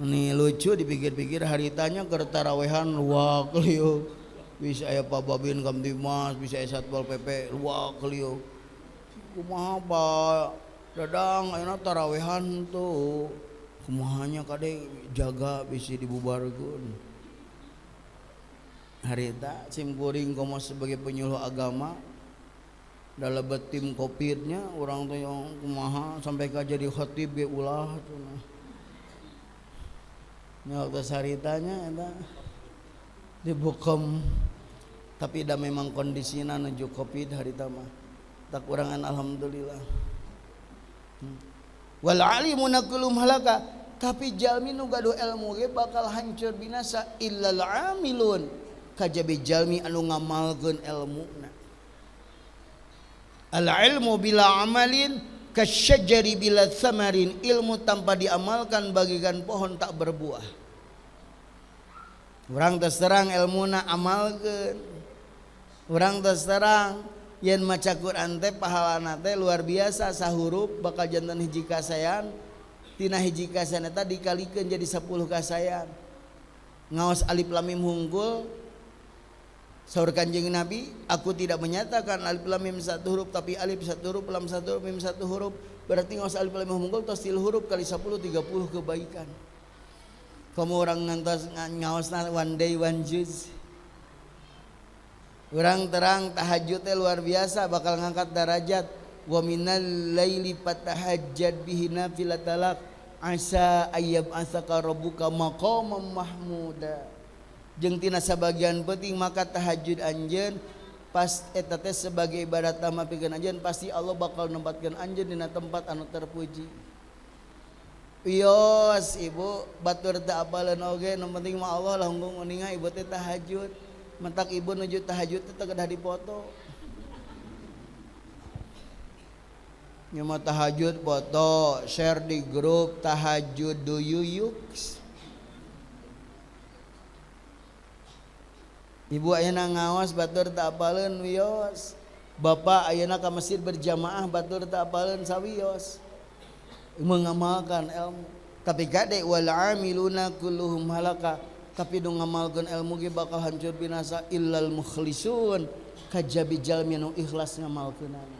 ini lucu dipikir-pikir haritanya keur tarawehan luak liuk bisa aya pababin Kamtibmas bisa aya Satpol PP luak liuk kumaha Pak Dadang ayeuna tarawehan tuh kumahanya kade jaga bisi dibubarkeun harita simkuring komo sebagai penyuluh agama dalebet tim Covid-nya urang teh kumaha sampai ka jadi khatib ge ulah atuh nya geus haritanya eta dibukem tapi da memang kondisina nuju Covid harita mah tak kurangan alhamdulillah wal alimuna kullum halaka tapi jalmi nu gaduh ilmu ge bakal hancur binasa illal amilun kajabi jalmi anu ngamalkeun ilmuna al ilmu bila amalin kasyajari bila thamarin ilmu tanpa diamalkan bagikan pohon tak berbuah urang terserang ilmuna amalkeun urang terserang yen maca Quran teh pahalana teh luar biasa sahurup bakal janten hiji kasayan tina hiji kasayan eta dikalikeun jadi 10 kasayan ngaos alif lam mim hungkul saur Kanjeng Nabi aku tidak menyatakan alif lam mim satu huruf tapi alif satu huruf lam satu huruf mim satu huruf berarti ngaos alif lam mim hungkul tos 3 huruf kali 10 30 kebaikan kamu orang ngantos ngaosna one day one juz urang terang tahajud teh luar biasa bakal ngangkat derajat wa minal laili fatahajjad bihi nafilatalak asa ayyab asaka rabbuka maqamam mahmuda jeung tina sabagian penting maka tahajud anjeun pas eta teh sebagai ibadat tama pikeun anjeun pasti Allah bakal nempatkeun anjeun dina tempat anu terpuji. Ios ibu batur teu apaleun oge nu penting mah Allah lah hungkung uninga ibu teh tahajud mentak ibu nuju tahajud teh kedah dipoto nya mah tahajud foto share di grup tahajud duyuyuk ibu ayeuna ngaos batur teu apaleun wios bapak ayeuna ka masjid berjamaah batur teu apaleun sawios mengamalkan ilmu tapi gade wal amiluna kulluhum halaka tapi nu ngamalkeun ilmu ge bakal hancur binasa illal mukhlisun kajabi jalmi nu ikhlas ngamalkeunana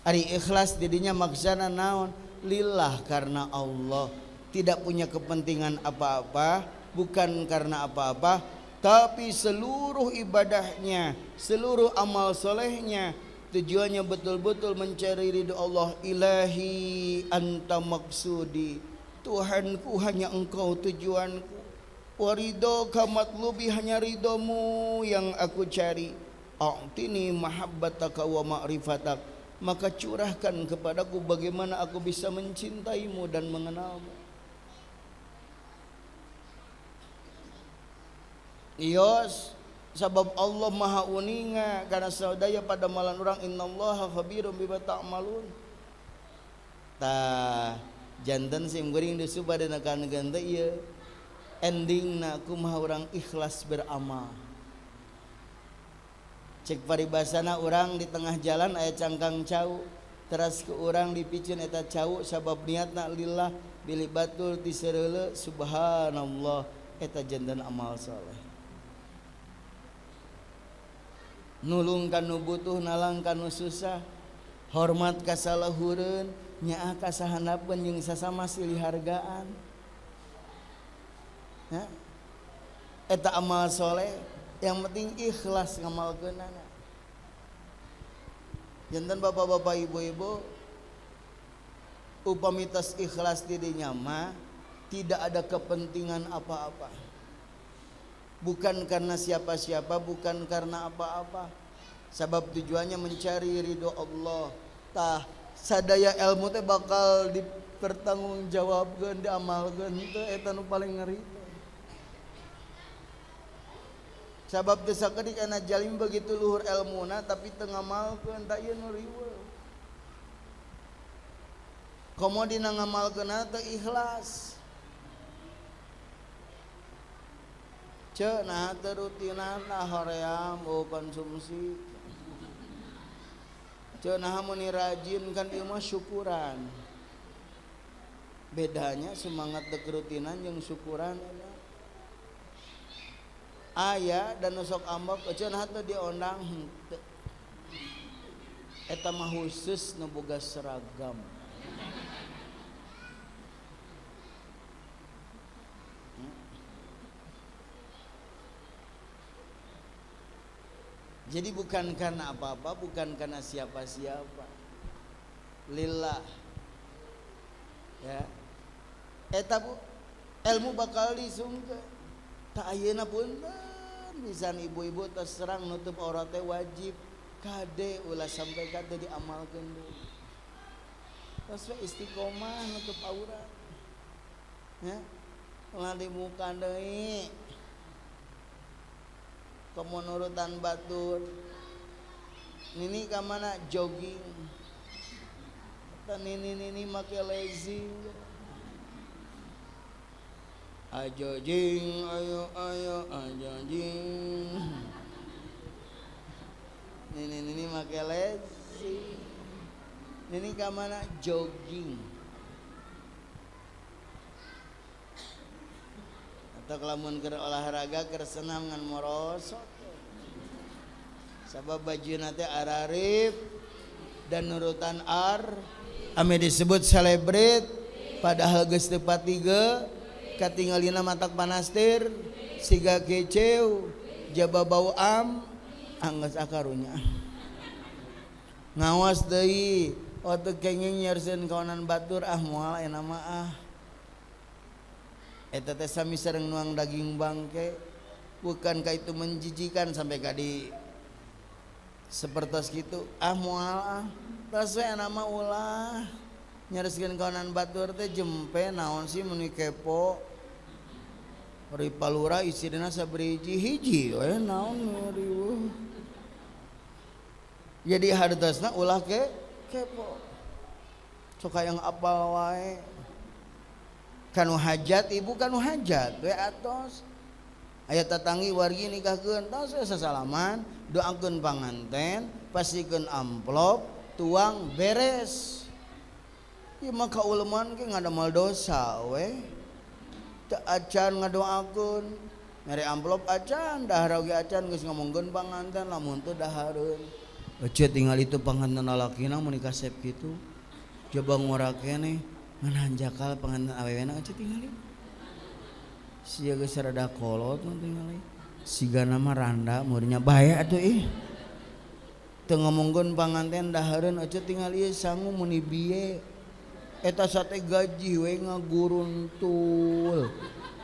ari ikhlas didinya maksana naon lillah karena Allah tidak punya kepentingan apa-apa bukan karena apa-apa tapi seluruh ibadahnya seluruh amal solehnya tujuannya betul-betul mencari ridho Allah ilahi anta maksudi Tuhanku hanya engkau tujuanku warido kamatlubi hanya ridomu yang aku cari a'tini mahabbataka wa ma'rifatak maka curahkan kepadaku bagaimana aku bisa mencintaimu dan mengenalmu ios sabab Allah maha uninga karena saudaya pada malan orang innallaha khabirum bima ta'malun tah janten sim geuring desu badanna kanegan teh ieu endingna kumaha urang ikhlas beramal cek paribasana urang di tengah jalan aya cangkang cau teras ke urang dipicieun eta cau sabab niatna lillah bilih batul ti sareuleu subhanallah eta janten amal saleh nulung kanu butuh nalang kanu susah hormat ka salahureun nyaah ka sahanapeun jeung sasama silih hargaan eta amal soleh yang penting ikhlas ngamalkeunana janten bapak-bapak ibu-ibu upami tos ikhlas di dinya mah tidak ada kepentingan apa-apa bukan karena siapa-siapa, bukan karena apa-apa. Sabab tujuannya mencari ridho Allah. Tah sadaya ilmu teh bakal dipertanggungjawabkeun, diamalkeun teh eta nu paling ngeri. Sabab teu sakedik ana jalim begitu luhur ilmuna tapi teu ngamalkeun, tah ieu nu riweuh. Komo dina ngamalkeunna teu ikhlas. Nah terutinan hoream konsumsi nah muni rajin kan ieu mah syukuran. Bedanya semangat dekrutinan jeung syukuran aya dan sok ambak nah teu diondang henteu eta mah khusus nu boga seragam. Jadi bukan karena apa-apa, bukan karena siapa-siapa. Lillah. Ya. Eta bu, ilmu bakal disungkeun. Tak ayeuna punten pisan ibu-ibu terserang nutup aurat teh wajib. Kade ulah sampai kade diamalkeun deui. Tos we istiqomah nutup aurat. Ya. Ulah di muka deui. Kemenurutan batur nini kamana jogging dan nini make lazy ayo jing ayo jing nini make lazy nini kamana jogging atau kelamun keur olahraga keur senam ngan morosot sabab baju nate ararif dan nurutan ame disebut celebrate padahal geus teu patiga katingalina matak panastir siga keceu jaba bau anggeus akarunya ngawas deui otot kenging nyerseun kawanan batur moal ena mah eta teh sami sareng nuang daging bangke. Bukankah itu menjijikan sampai kadi sepertos gitu moal tos we nama ulah nyareskeun kawanan batur teh jempe naon sih meni kepo ri palura istrina sabari hiji we naon riweuh jadi hartosna ulah kepo sok yang apal wae kanu hajat ibu kanu hajat we atos aya tatanggi wargi nikahkeun tos we sasalaman doakeun panganten pasikeun amplop tuang beres ieu mah kaulaman ge ngadamal dosa we teu acan ngadoakeun mere amplop acan dahar oge acan geus ngomongkeun panganten lamun teu dahareun ece tinggal itu panganten lalakina mun kasep kitu coba ngora keneh ngan hanjakal panganten awewena aja tinggalin sia geus rada kolot tinggalin sigana mah randa murinya bae atuh teu ngomongkeun panganten dahareun aja tinggal ieu sangu muni bieu eta sate gaji we ngaguruntul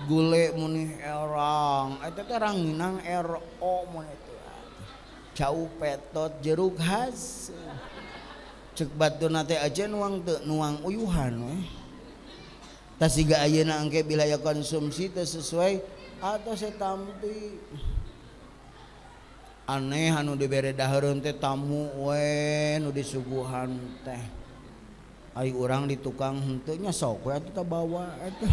gule muni erang eta teh ranginang RO mun eta cau petot jeruk khas cek batuna teh aja nuang teu nuang uyuhan we tah siga ayeuna engke bilaya konsumsi teu sesuai atuh setampi aneh anu dibere dahareun teh tamu we nu disuguhan teh ai urang di tukang henteu nya sok we atuh bawa atuh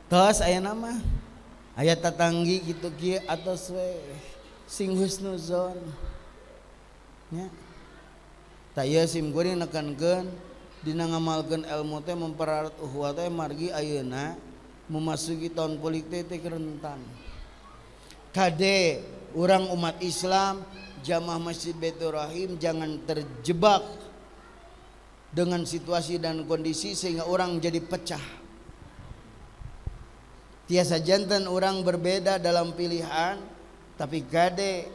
tos aya nama aya tatanggi kitu kieu atos we sing husnuzon nya tah ieu sim kuring nekankeun dina ngamalkeun ilmu teh memperarat uhwah teh margi ayeuna memasuki tahun politik teh rentan kade urang umat Islam jamaah Masjid Baitur Rahim jangan terjebak dengan situasi dan kondisi sehingga orang jadi pecah. Tiasa jantan orang berbeda dalam pilihan, tapi kade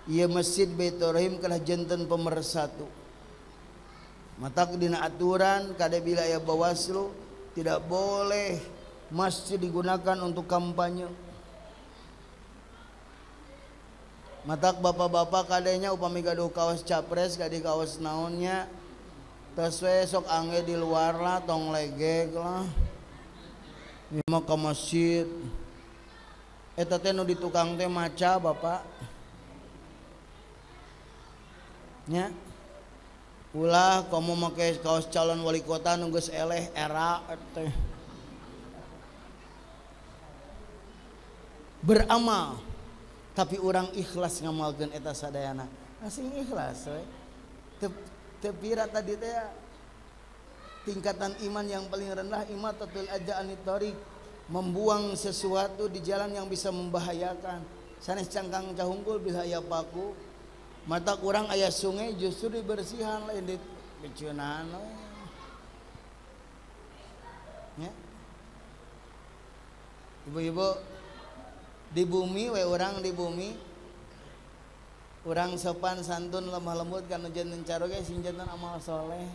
ieu Masjid Baitur Rahim kalah jantan pemersatu. Matak dina aturan kade bila aya Bawaslu Tidak boleh masjid digunakan untuk kampanye. Matak bapak-bapak kadenya upami gaduh kaos capres kadi kaos naonnya tos we sok angge di luar lah tong legeg lah. Ieu mah ka masjid. Eta teh nu di tukang teh maca bapak. Nya. Ulah kamu make kaos calon wali kota nu geus eleh era teh. Beramal tapi orang ikhlas ngamalkeun eta sadayana. Asing ikhlas we. Teu pira tadi teh tingkatan iman yang paling rendah imatatul aja anitorik, membuang sesuatu di jalan yang bisa membahayakan. Sanes cangkang cahunggul bisa aya paku. Mata kurang ayah sungai justru dibersihan lain di becunan ya. Ibu-ibu di bumi we orang di bumi orang sopan santun lemah lembut kan janten caroge sing janten amal soleh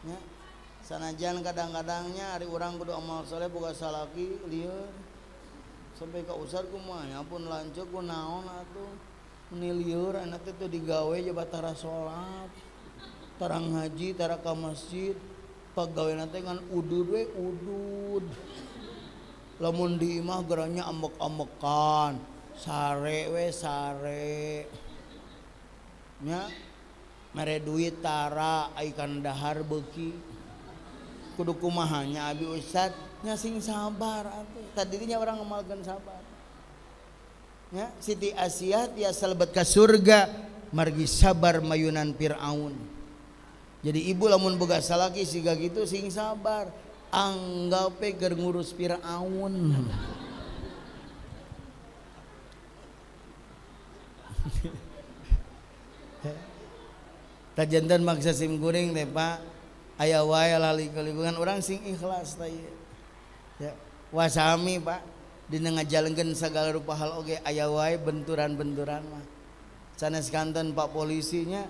ya. Sanajan kadang-kadangnya hari orang kudu amal soleh boga salaki lieur sampai ka usar kumaha pun lanceuk ku naon atuh meni lieur anak itu digawe jabat tara sholat tarang haji tara ka masjid pagawe nanti ngan udud we udud lamun di imah geranya ambek-ambekan sare we sare nya mere duit tara ikan dahar beuki kudu kumaha nya abi ustad nya sing sabar atuh tadinya orang ngamalkeun sabar ya. Siti Asiyah tiasa lebet ka surga margi sabar mayunan Fir'aun. Jadi ibu lamun boga salaki siga gitu sing sabar anggape keur ngurus Fir'aun. Tajantan maksa sim kuring teh Pak aya wae lalikungan urang sing ikhlas teh ya wasami Pak dina ngajalenkeun sagala rupa hal oge aya wae benturan-benturan mah sanes kanten Pak polisinya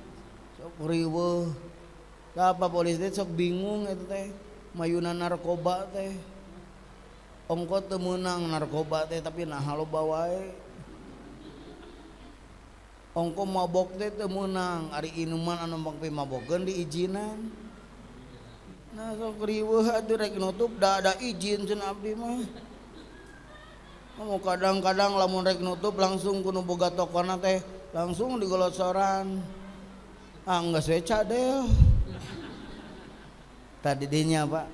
sok riweuh da Pak polisi teh sok bingung eta teh mayuna narkoba teh ongko teu meunang narkoba teh tapi naha loba wae ongko mabok teh teu meunang ari inuman anu mangpe mabokeun diijinan nah sok riweuh atuh rek nutup da ada izin cenah abdi mah mau kadang-kadang lamun rek nutup langsung kudu boga tokona teh langsung digolosoran geus we cadel tadi dinya Pak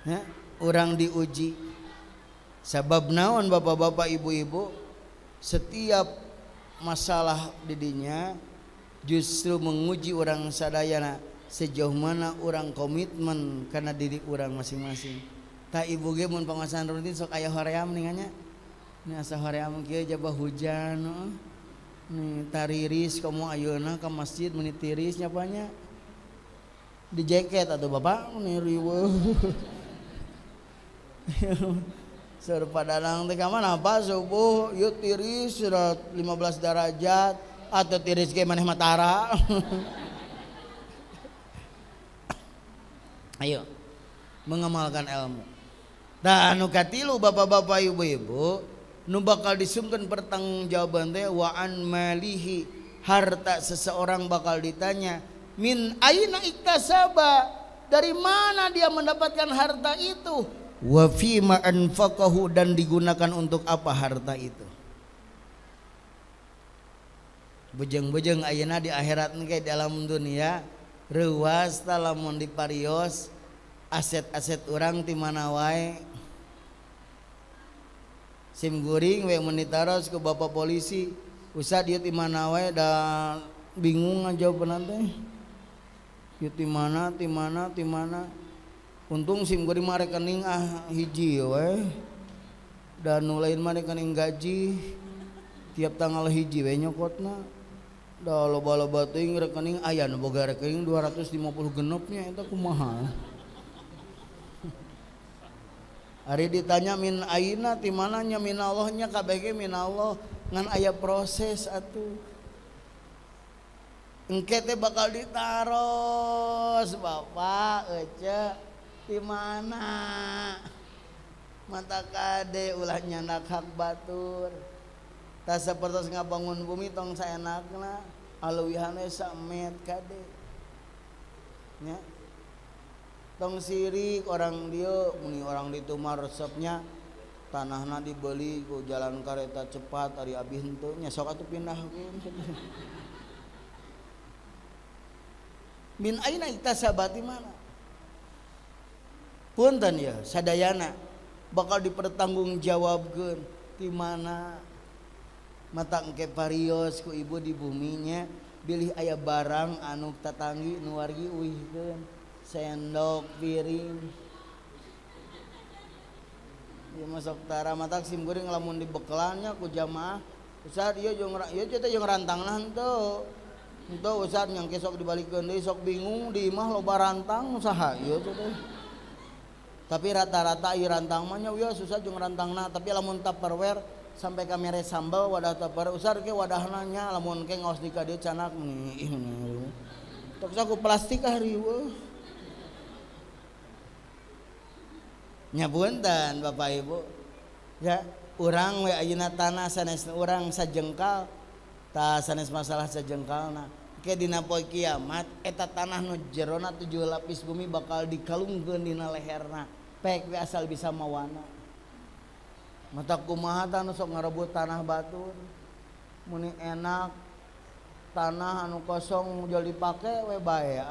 ya urang diuji sabab naon bapak-bapak ibu-ibu setiap masalah didinya justru menguji orang sadayana sejauh mana orang komitmen karena diri orang masing-masing tak ibu ge mun pangasan rutin sok aya hoream ningannya ini asa hoream kieu jabah hujan nih tariris kamu ayeuna ka masjid menit tiris nyapanya di jaket atau bapak nih riweuh sur padalang teh ka mana apa subuh yeuh tiris 15 derajat atau tiris ge maneh matara ayo mengamalkan ilmu dan anu katilu bapak-bapak ibu-ibu nu bakal disumkeun pertanggungjawaban teh wa an malihi harta seseorang bakal ditanya min aina iktasaba dari mana dia mendapatkan harta itu wa fima anfaqahu dan digunakan untuk apa harta itu bejeng-bejeng ayeuna di akhirat ge dalam dunia reuas lamun diparios aset-aset urang ti mana wae sim guring we menitaros ke bapak polisi usah dieu ti mana wae da bingung ngajawaban teh ieu ti mana untung sim guring mah rekening hiji we dan nu lain mah rekening gaji tiap tanggal hiji we nyokotna da loba-loba teuing rekening aya nu boga rekening 250 genepnya eta kumaha hari ditanya min aina ti mananya min Allahnya kabeh min Allah ngan aya proses atuh engke teh bakal ditaros bapak ece di mana mata kade ulah nyandak hak batur tak seperti ngabangun bumi tong saenakna aleuwihane samet kade nya tong sirik orang dia muni orang ditu mah resepnya tanahna dibeli ku jalan kereta cepat ari abih henteu nya sok atuh pindah min aina iktasabati mana punten ya sadayana bakal dipertanggungjawabkeun di mana mata engke parios ku ibu di buminya bilih aya barang anu tatanggi nu wargi uihkeun sendok piring ieu masuk tara matak sim goreng lamun dibekelannya ku jamaah Ustaz ieu jeung ieu teh jeung rantangna henteu henteu Ustaz nyang kesok dibalikeun deui sok bingung di imah loba rantang saha ieu teh tapi rata-rata ieu rantang mah nya ya susah jeung rantangna tapi lamun Tupperware sampai kamera sambal wadah Tupperware Ustaz ke wadahna nya lamun ke ngaos di ka dieu canak nih tok saku plastik hariweuh nya punten Bapak Ibu ya urang we ayeuna tanah sanes urang sajengkal tah sanes masalah sajengkalna ke dina poe kiamat eta tanah nu jerona 7 lapis bumi bakal dikalungkeun dina leherna pek we asal bisa mawana mata kumaha tah nu sok ngarebut tanah batur muni enak tanah anu kosong jual dipake we bae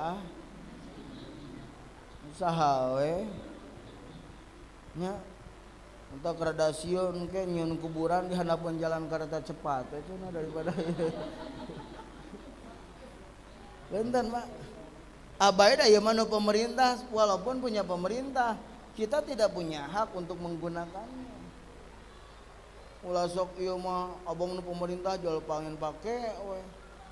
saha we nya untuk gradasiun ke nyun kuburan di hadapan jalan kereta cepat itu nah daripada benten Pak abai da ieu mah pemerintah walaupun punya pemerintah kita tidak punya hak untuk menggunakannya ulah sok ieu mah abang nu pemerintah jual pangen pake we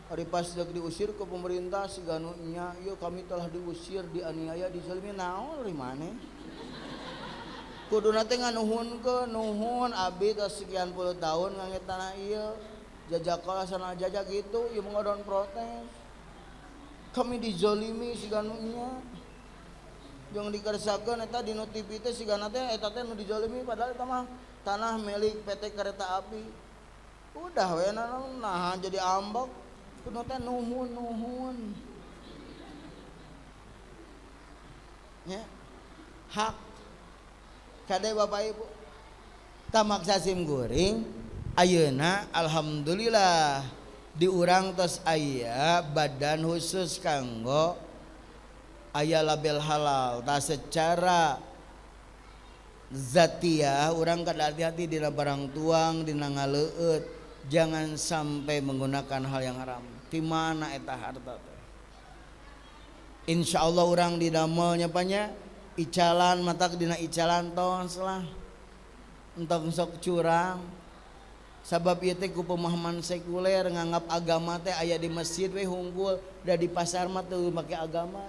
ari pas deuk diusir ke pemerintah siganu nya ieu kami telah diusir dianiaya dizalimi naon dari maneh kuduna teh nganuhunkeun nuhun abdi tos sekian puluh tahun ngangge tanah ieu jajak kalah sana jajak gitu ieu mengodon protes kami dizalimi siganu nya jeung dikersakeun eta di TV teh sigana teh eta teh nu dizalimi padahal eta mah tanah milik PT Kereta Api udah we nah jadi ambek kudu teh nuhun nya hak kade Bapak Ibu tamak sasim goreng ayeuna alhamdulillah di urang tos aya badan khusus kanggo aya label halal tah secara zatiah urang kada hati-hati dina barang tuang dina ngaleueut jangan sampai menggunakan hal yang haram di mana eta harta teh insyaallah urang didamelnya panya icalan matak dina icalan tos lah entong sok curang sabab ieu teh ku pemahaman sekuler nganggap agama teh aya di masjid we hunggul da di pasar mah teu make agama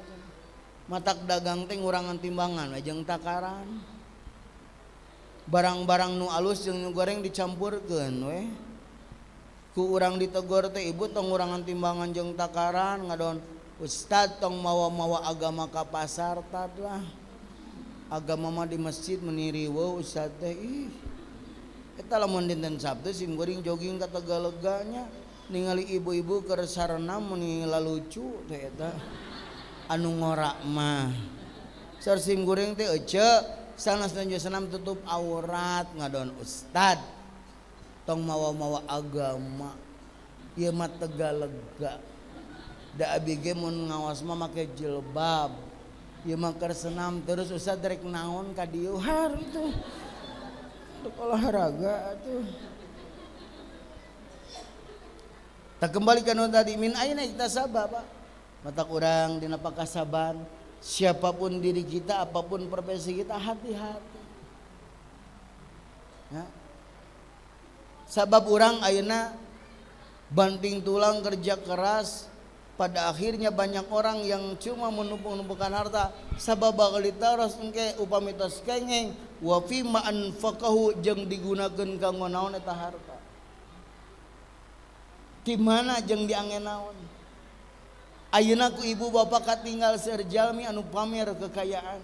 matak dagang teh ngurangan timbangan we jeung takaran barang-barang nu alus jeung nu goreng dicampurkeun we ku urang ditegur teh ibu tong ngurangan timbangan jeung takaran ngadon ustad tong mawa-mawa agama ka pasar tad lah agama mah di masjid meniriweuh ustad teh ih eta lamun dinten Sabtu sim goreng jogging ka Tegaleganya ningali ibu-ibu keur sarena muni lalucu teh eta anu ngorak mah sar sim goreng teh ece sanes dan senam tutup aurat ngadon ustad tong mawa-mawa agama ieu mah Tegalega da abi ge mun ngawas mah make jilbab ieu mah keur senam terus ustad rek naon ka dieu har itu untuk olahraga atuh tak kembali ka nu tadi min aina iktasaba Pak mata urang dina pakasaban siapapun diri kita apapun profesi kita hati-hati ya sabab urang ayeuna banting tulang kerja keras pada akhirnya banyak orang yang cuma menumpuk-numpukan harta sabab bakal ditaros engke upami tos kengeng wa fi ma anfaqahu jeung digunakeun kanggo naon eta harta di mana jeung diangge naon ayeuna ku ibu bapak katinggal seueur jalmi anu pamer kekayaan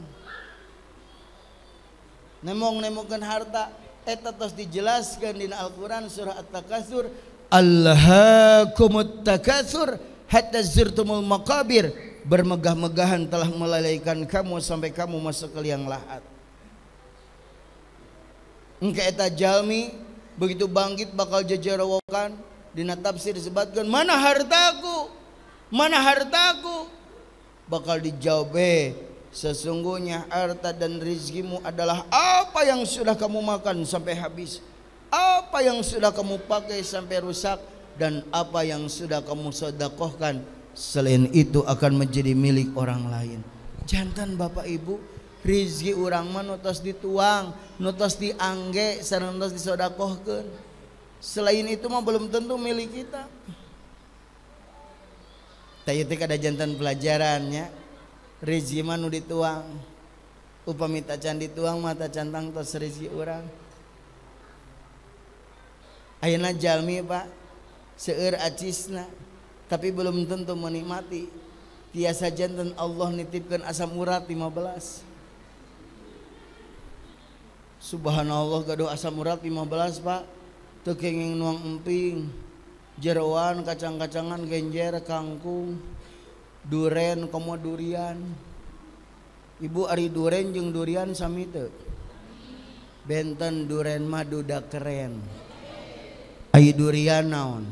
nemong-nemongkeun harta eta tos dijelaskeun dina Al-Qur'an surah At-Takatsur, Alhaakumut takatsur hatta zurtumul maqabir, bermegah-megahan telah melalaikan kamu sampai kamu masuk ke liang lahat. Engke eta jalmi begitu bangkit bakal jejarawokan dina tafsir disebutkan mana hartaku, mana hartaku, bakal dijawab sesungguhnya harta dan rizkimu adalah apa yang sudah kamu makan sampai habis, apa yang sudah kamu pakai sampai rusak, dan apa yang sudah kamu sedekahkan. Selain itu akan menjadi milik orang lain. Jantan Bapak Ibu, rizki urang mah nu tos dituang, nu tos diangge, sareng tos disedekahkeun. Selain itu mah belum tentu milik kita. Tah teh kada jantan pelajarannya. Rizki mah nu dituang, upami tacan dituang mata cantang tos rizki urang. Ayeuna jalmi Pak seueur acisna tapi belum tentu menikmati. Tiasa jantan Allah nitipkeun asam urat 15. Subhanallah gaduh asam urat 15 Pak. Teu kenging nuang emping, jeroan, kacang-kacangan, genjer, kangkung, duren, komo durian. Ibu ari duren jeung durian sami teu? Benten duren mah duda keren. Ai durian naon?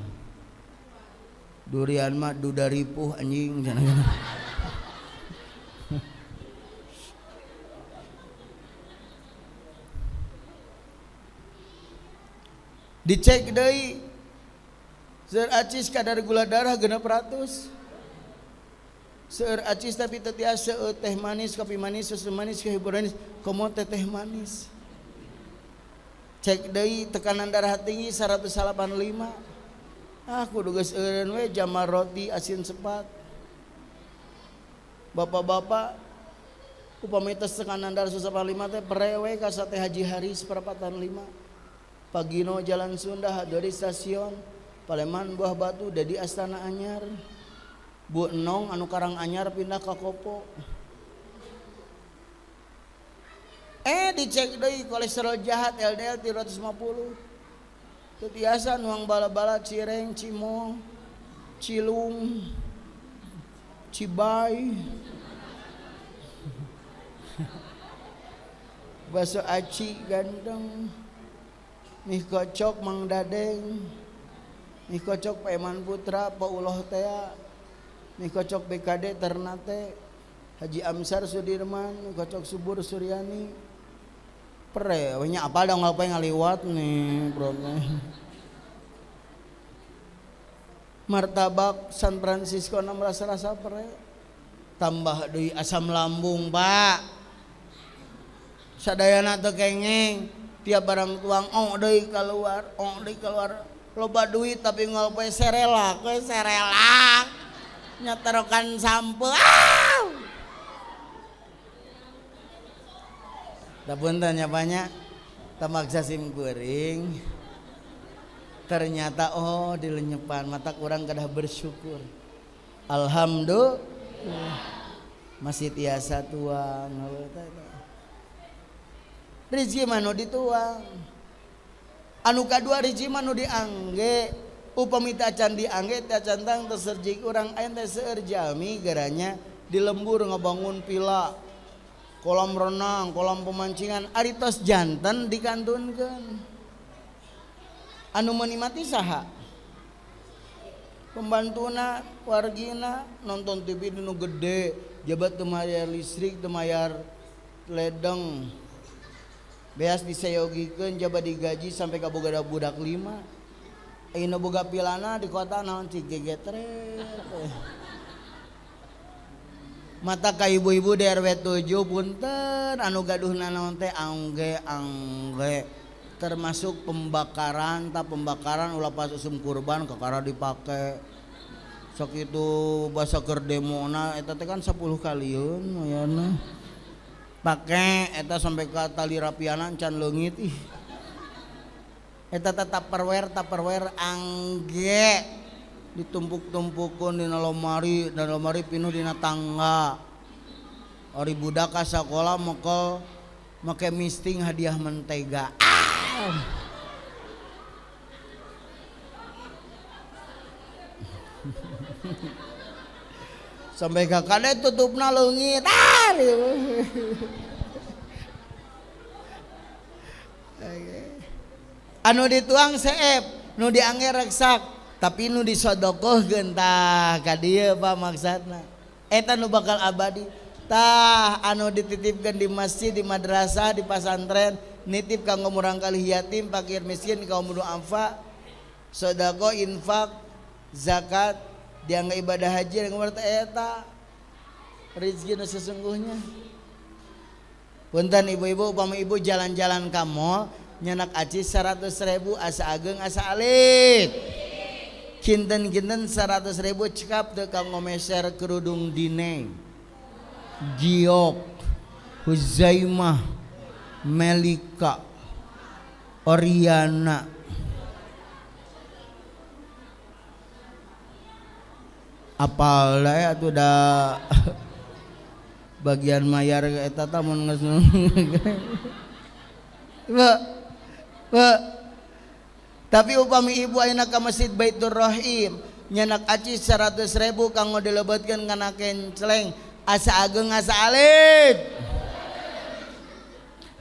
Durian mah duda ripuh anjing. Dicek deui seueur acis kadar gula darah 600. Seueur acis tapi teu tiasa teh manis, kopi manis, susu manis, kehiburan manis, komo teh manis. Cek deui tekanan darah tinggi 185. Kudu geus eureun we jamar roti asin sepat. Bapak-bapak upami tes tekanan darah 185 teh perewe ka sate Haji Haris perapatan 5. Pagino Jalan Sunda dari stasiun Paleman Buah Batu dari Astana Anyar. Bu Enong anu Karang Anyar pindah ke Kopo. Dicek deui kolesterol jahat LDL 350. Teu tiasa nuang bala-bala Cireng, Cimol, Cilung, Cibai, bakso aci ganteng, mie kocok Mang Dadeng, mie kocok Pak Eman Putra, Pak Uloh Tea, mie kocok BKD Ternate, Haji Amsar Sudirman, mie kocok Subur Suryani. Pere, we nya apal dong ngapain ngaliwat nih bro. Martabak San Francisco 6 rasa-rasa pere. Tambah deui asam lambung, Pak. Sadayana teu kengeng, tiap barang tuang deui keluar, deui keluar. Loba duit tapi ngol poe serelak, nyaterokan sampo. Da punten nya banyak tamaksa sim kuring. Ternyata dilenyepan mata kurang kedah bersyukur. Alhamdulillah masih tiasa tuang. Rizki manu dituang. Anu kadua rizki manu diangge. Upami tacan diangge tacan tang terserjik urang ayeuna teh seueur jalmi geranya di lembur ngabangun pila, kolam renang, kolam pemancingan, ari tos janten dikantunkeun. Anu menikmati saha? Pembantuna, wargina, nonton TV nu gede, jabat teu mayar listrik, teu mayar ledeng. Beas disayogikeun jabat digaji sampai ka boga budak 5. Ayeuna boga pilana di kota naon Cigegetret. Mata ka ibu-ibu di RW 7 punten anu gaduhna naon teh angge termasuk pembakaran ulah pas usum kurban kakara dipake sok itu basa keur demona eta teh kan 10 kaliun mayana pake eta sampai ka tali rapiana can leungit eta tetap tupperware angge ditumpuk-tumpukun dina lomari dan lomari pinuh dina tangga. Ari budak ka sakola mokel make misting hadiah mentega. Sampai kakaknya tutupna leungit. Anu dituang seep, nu diangge reksak, tapi nu disodokohkeun tah ka dieu Pak maksudna. Eta nu bakal abadi. Tah anu dititipkeun di masjid, di madrasah, di pesantren, nitip kanggo murang kali yatim, fakir miskin, kaum du'afa, sedekah, infak, zakat, diangge ibadah haji yang berarti eta rezeki nu sesungguhnya. Punten ibu-ibu, upama ibu jalan-jalan ka mall nyenak aci 100.000 asa ageng asa alit. Kinten-kinten 100.000 cekap teu kanggo meser kerudung dine. Giok, Huzaimah, Melika, Oriana, apal da atuh da bagian mayar eta tah mun geus tapi upami ibu ayeuna ka Masjid Baitur Rahim nyenak aci 100.000 kanggo dilebetkeun kana kenceleng asa ageng asa alit.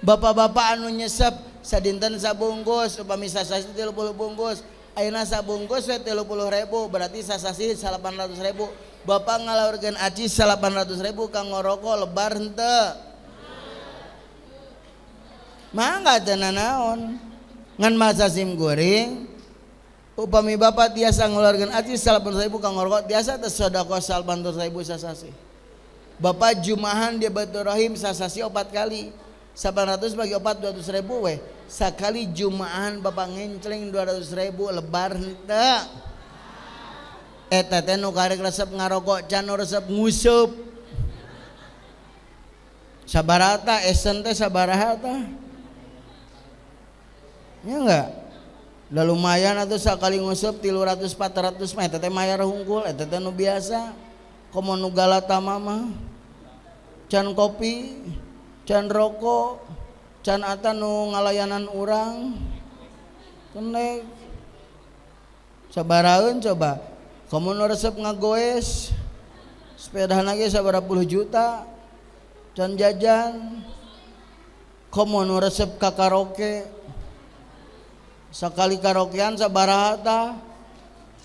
Bapak-bapak anu nyesep sadinten sabungkus upami sasasi 30 bungkus ayeuna sabungkus we 30.000 berarti sasasi 800.000. Bapak ngalaurkeun aci 800.000 kanggo rokok lebar henteu. Mangga teu nanaon. Ngan masa sim goreng upami bapak tiasa ngeluarkeun aci 800.000 kanggo rokok tiasa teu sedekah 800.000 sasasi. Bapak jumahan di Baitur Rahim sasasi 4 kali 800 bagi 4 200.000 weh sakali jumahan bapak ngenceleng 200.000 lebar henteu. Eta teh nu karek resep ngarokok can resep ngusup sabaraha tah esen teh sabaraha tah ya enggak da lumayan atuh sakali ngusup 300 400 mah eta teh mayar hungkul eta teh nu biasa. Komo nu galata mama can kopi can rokok can ata nu ngalayanan urang kenek sabaraeun coba komo nu resep ngagoes sepedana ge sabaraha puluh juta can jajan komo nu resep ka karaoke sakali karaokean sabaraha tah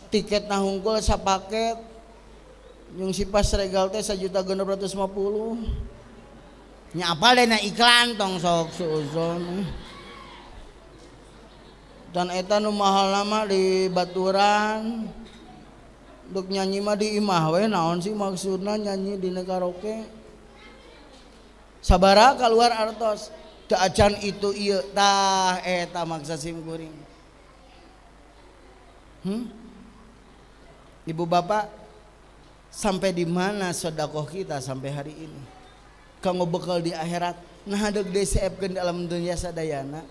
tiketna hungkul sapaket yung si pas regal teh 1.650.000 nya apal deh na iklan tong sok suuzon dan eta nu mahal nama di baturan duk nyanyi mah di imah we naon sih maksudna nyanyi di karaoke sabaraha keluar artos teu acan itu ieu tah eta maksa sim kuring. Ibu bapak sampai di mana sedekah kita sampai hari ini kanggo bekal di akhirat nah deuk diseepkeun dalam dunia sadayana.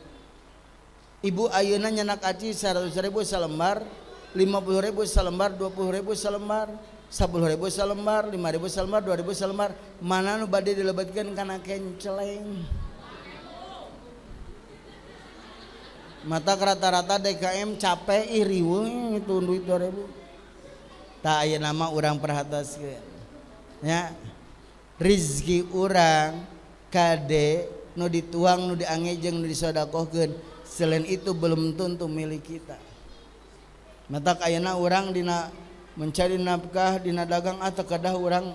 Ibu ayeuna nyenak aci 100.000 salembar 50.000 salembar 20.000 salembar 10.000 salembar 5.000 salembar 2.000 salembar mana nu bade dilebetkeun kana kenceleng. Mata rata-rata DKM capek riweuh itu duit 2.000 tak aya nama urang perhataskeun nya rezeki urang kade nu dituang nu diange jeung nu disodakohkeun selain itu belum tentu milik kita. Mata ayeuna urang dina mencari nafkah dina dagang atau kadah urang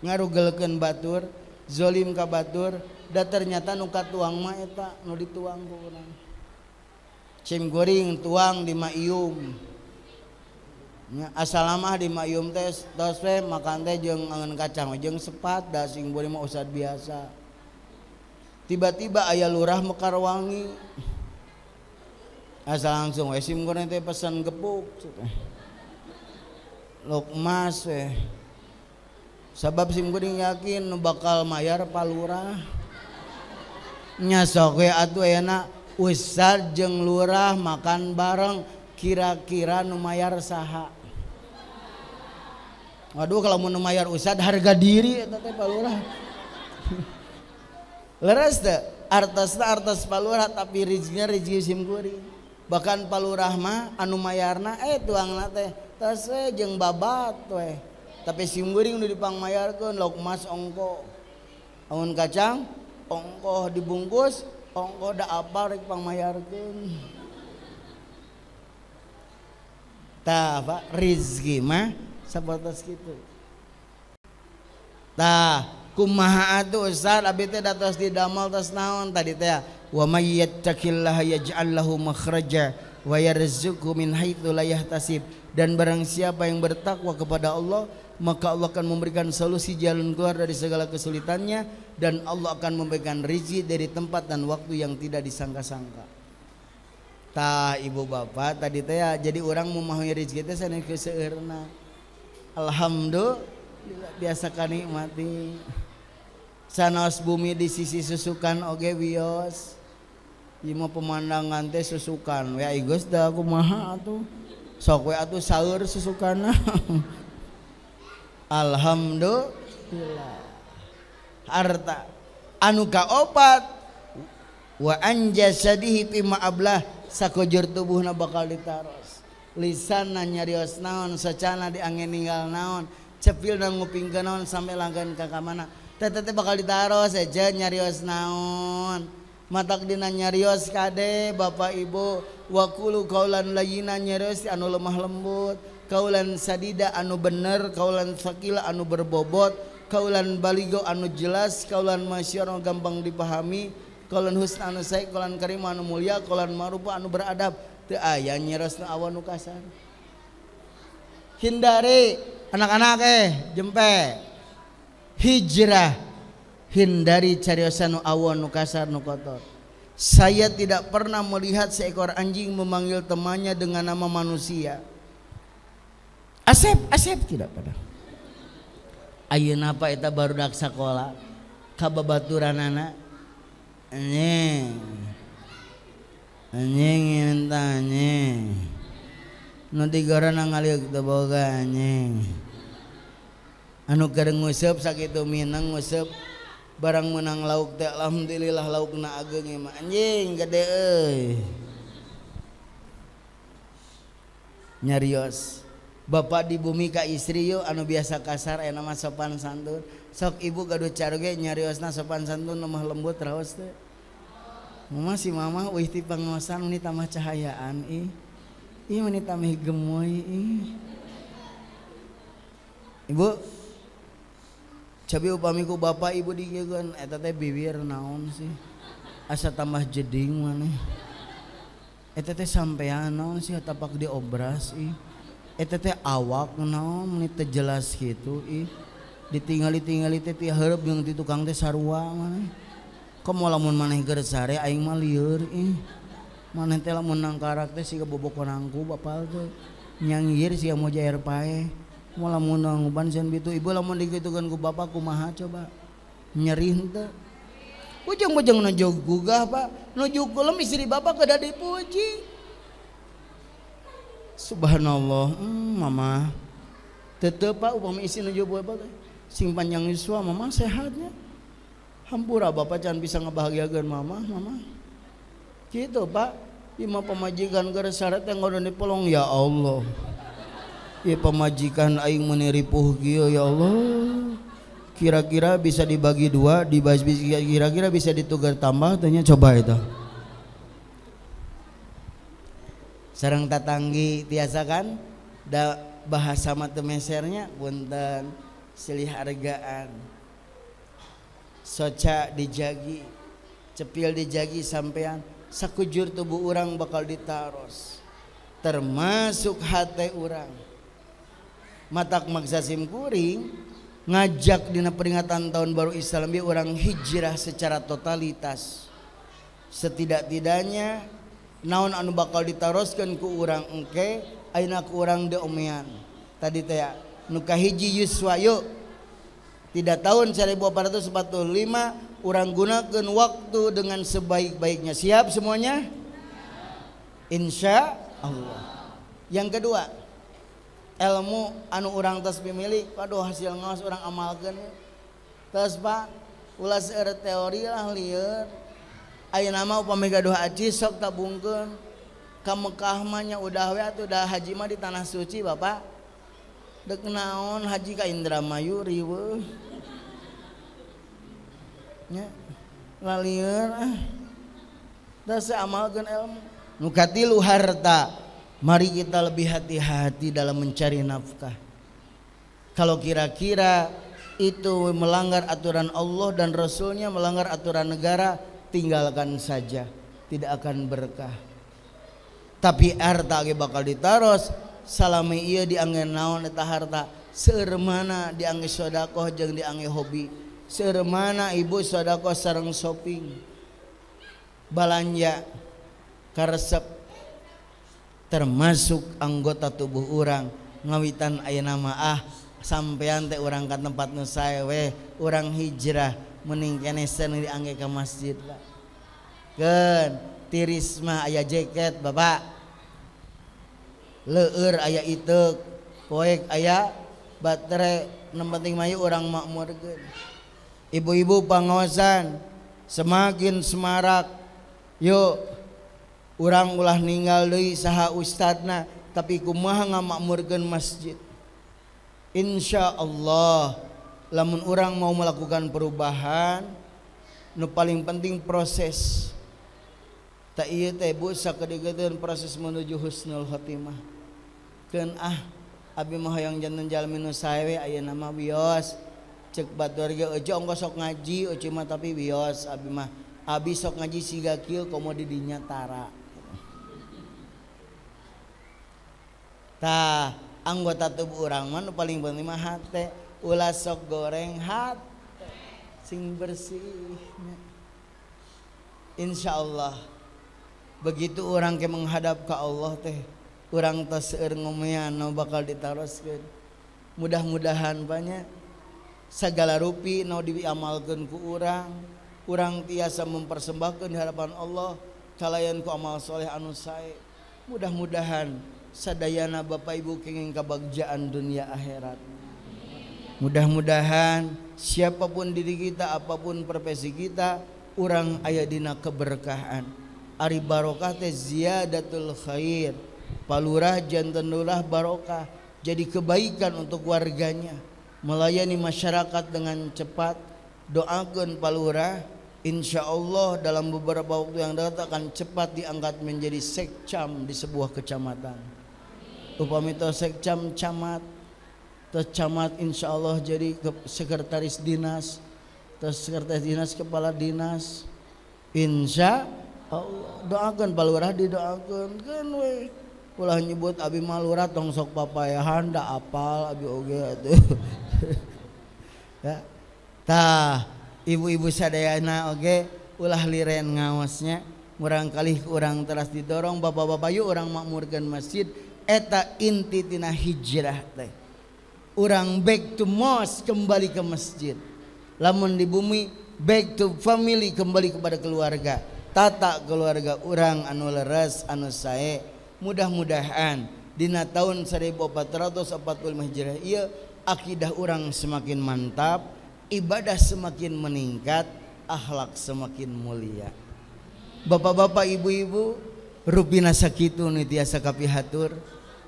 ngarugelkeun batur zolim ka batur da ternyata nu katuang mah eta nu dituang ku urang. Cim goreng tuang di Maiyum asalamah di Maiyum teh tos we makan teh jeung angeun kacang jeung sepat da sing beureum mah usad biasa. Tiba-tiba aya lurah Mekarwangi asa langsung we sim goreng teh pesan gepuk Lokmas we sabab sim goreng yakin nu bakal mayar palurah nya sok we atuh ayeuna ustad jeung lurah makan bareng kira-kira nu mayar saha. Waduh kalau mau mayar ustad harga diri eta teh palurah. Leres teh artosna artos palurah tapi rezekinya rezeki simkuring. Bahkan palurah mah anu mayarna tuangna teh tos we jeung babat we. Tapi simkuring nu dipangmayarkeun lauk emas ongko. Amun kacang ongko dibungkus, ongko da apa rek pangmayarkeun. Tah Pak rezeki mah sabatas kitu. Tah kumaha atuh Ustaz abi teh datos didamel tos naon tadi teh wa may yattaqillaha yaj'al lahu makhraja wa yarzuqhu min haitsu la yahtasib, dan barang siapa yang bertakwa kepada Allah maka Allah akan memberikan solusi jalan keluar dari segala kesulitannya, dan Allah akan memberikan rezeki dari tempat dan waktu yang tidak disangka-sangka. Tah ibu bapak tadi teh jadi orang memahami rezeki teh sanes keseueurna. Alhamdulillah biasa kanikmati. Sanos bumi di sisi susukan oge wios. Ieu mah pemandangan teh susukan we geus da kumaha atuh. Sok we atuh saeur susukanna. Alhamdulillah. Harta anu kaopat wa anjasadihi fi ma'ablah sakojur tubuhna bakal ditaros. Lisanna nyarios naon, sacana diangin ninggal naon, cepilna ngupingkeun naon sampai langgan ka kamana. Teteh bakal ditaros aja nyarios naon. Matak dina nyarios kade Bapak Ibu, wa qulu qaulan layyina nyarios anu lemah lembut, kaulan sadida anu bener, kaulan sakila anu berbobot, kaulan baligo anu jelas, kaulan masyar anu gampang dipahami, kaulan husna anu sae, kaulan karim anu mulia, kaulan ma'ruf anu beradab. Teu aya nyariosna awan nu kasar. Hindari anak-anak jempe hijrah, hindari cariosan nu awan nu kasar nu kotor. Saya tidak pernah melihat seekor anjing memanggil temannya dengan nama manusia. Asep tidak pernah. Ayeuna apa eta barudak sakola ka babaturanana anjing entah anjing nu digorana ngaliuk teu boga anjing anu keur nguseup sakitu minang nguseup barang menang lauk teh alhamdulillah laukna ageung mah anjing gede euy nyarios bapak di bumi ka istri yuk anu biasa kasar aya nama sopan santun sok ibu gaduh caruge nyariosna sopan santun lemah lembut raos teh mama si mama wih ti pangosan ini tambah cahayaan ih meni tambah gemoy ibu cabi upami ku bapak ibu digeukeun eta teh bibir naon sih asa tambah jeding maneh eta teh sampean naon sih tapak diobras eta teh awak naon meni teu jelas kitu ditingali-tingali teh ti hareup jeung ti tukang teh sarua maneh komo lamun maneh keur sare aing mah lieur maneh teh lamun nang karak teh siga bobok konangku bapal teh nyangir sia moja air pae moal lamun nguban sieun bitu ibu lamun digitukeun ku bapak kumaha coba nyeri henteu ujung-ujung nu gugah Pak nu jukulem istri bapak kada dipuji subhanallah mama tetep Pak upami istri nu bapak sing panjang yuswa mama sehatnya hampura bapak can bisa ngebahagiakeun mama gitu Pak imah pamajikan keur syarat yang ngono dipolong ya Allah ya pamajikan aing meuni ripuh kieu ya Allah kira-kira bisa dibagi dua kira-kira bisa ditukar tambah tanya coba itu sareng tatanggi biasa kan da bahasa mah teu mesernya punten silih hargaan soca dijagi cepil dijagi sampean sakujur tubuh urang bakal ditaros termasuk hate urang matak maksa sim kuring ngajak dina peringatan tahun baru Islam bi urang hijrah secara totalitas setidak-tidaknya naon anu bakal ditaroskeun ku urang engke ayeuna ku urang deomean tadi teh nu kahiji yuswa yuk tidak tahun 1445 urang gunakeun waktu dengan sebaik-baiknya siap semuanya insya Allah yang kedua ilmu anu urang tos pimilih waduh hasil ngaos urang amalkeun tos Pak ulah seueur teori lah lieur ayeuna mah upami gaduh haji sok tabungkeun ka Mekah mah nya udah we atuh dah haji mah di tanah suci Bapak. Dek naon haji ka Indramayu riweuh. Nya lalieun da amalkeun ilmu. Nu katilu harta. Mari kita lebih hati-hati dalam mencari nafkah. Kalau kira-kira itu melanggar aturan Allah dan Rasulnya, melanggar aturan negara, tinggalkan saja, tidak akan berkah. Tapi harta ge bakal ditaros salami ieu diangge naon eta harta, seueur mana diangge sedekah jeung diangge hobi, seueur mana ibu sedekah sareng shopping balanja karesep, termasuk anggota tubuh orang ngawitan ayeuna mah sampean teh urang ka tempat nu sae we urang hijrah mending keneh seueur diangge ka masjid lah. Keun tiris mah aya jaket Bapak, leueur aya iteuk, poek aya baterai, nu penting mah urang makmurkeun. Ibu-ibu pangaosan semakin semarak, yuk urang ulah ninggal deui saha ustadna, tapi kumaha ngamakmurkeun masjid. Insya Allah lamun urang mau melakukan perubahan, nu paling penting proses. Tak ieu teh bu sakedegedeun proses menuju husnul khotimah. Keun abi mah hoyong janten jalmi nu sae we ayeuna mah wios. Cek batur ge eueuh ongkos sok ngaji eueuh mah tapi wios abi mah. Abi sok ngaji siga kieu komo di dinya tara. Tah anggota tubuh urang mah nu paling penting mah hate, ulah sok goreng hate sing bersih. Insyaallah begitu orang ke menghadap ke Allah teh urang teh seueur ngomean nu bakal ditaroskeun. Mudah-mudahan banyak segala rupi nu diamalkeun ku urang tiasa mempersembahkeun di hadapan Allah kalayan ku amal soleh anu sae. Mudah-mudahan sadayana Bapak Ibu kenging kabagjaan dunia akhirat. Mudah-mudahan siapapun diri kita, apapun profesi kita, urang aya dina keberkahan. Ari barokah teh ziyadatul khair. Palurah janten lurah barokah, jadi kebaikan untuk warganya, melayani masyarakat dengan cepat. Doakeun palurah, insyaallah dalam beberapa waktu yang datang akan cepat diangkat menjadi sekcam di sebuah kecamatan. Upami teh sekcam camat, teh camat insyaallah jadi sekretaris dinas, teh sekretaris dinas kepala dinas. Insya Allah doakeun palurah didoakeun keun we. Ulah nyebut abi mah lurah tong sok papayahan da apal abi oge atuh. Ya. Tah ibu-ibu sadayana oge ulah liren ngaosnya, murang kalih urang teras didorong bapak-bapak yuk urang makmurkeun masjid. Eta inti tina hijrah teh. Urang back to mosque, kembali ke masjid. Lamun di bumi back to family, kembali kepada keluarga. Tata keluarga urang anu leres anu sae. Mudah-mudahan dina tahun 1445 Hijriah ieu akidah urang semakin mantap, ibadah semakin meningkat, akhlak semakin mulia. Bapak-bapak, ibu-ibu, rupina sakitu nu tiasa kapihatur.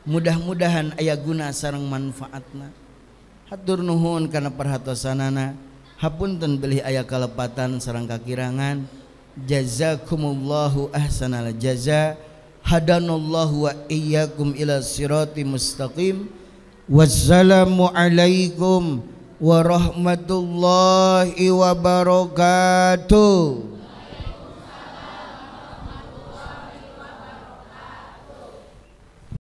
Mudah-mudahan aya guna sareng manfaatna. Hatur nuhun kana perhatosanana. Hapunten bilih aya kalepatan sareng kakirangan. Jazakumullahu ahsanal jaza. Hadanallahu wa iyyakum ila sirati mustaqim. Wassalamu alaikum warahmatullahi wabarakatuh.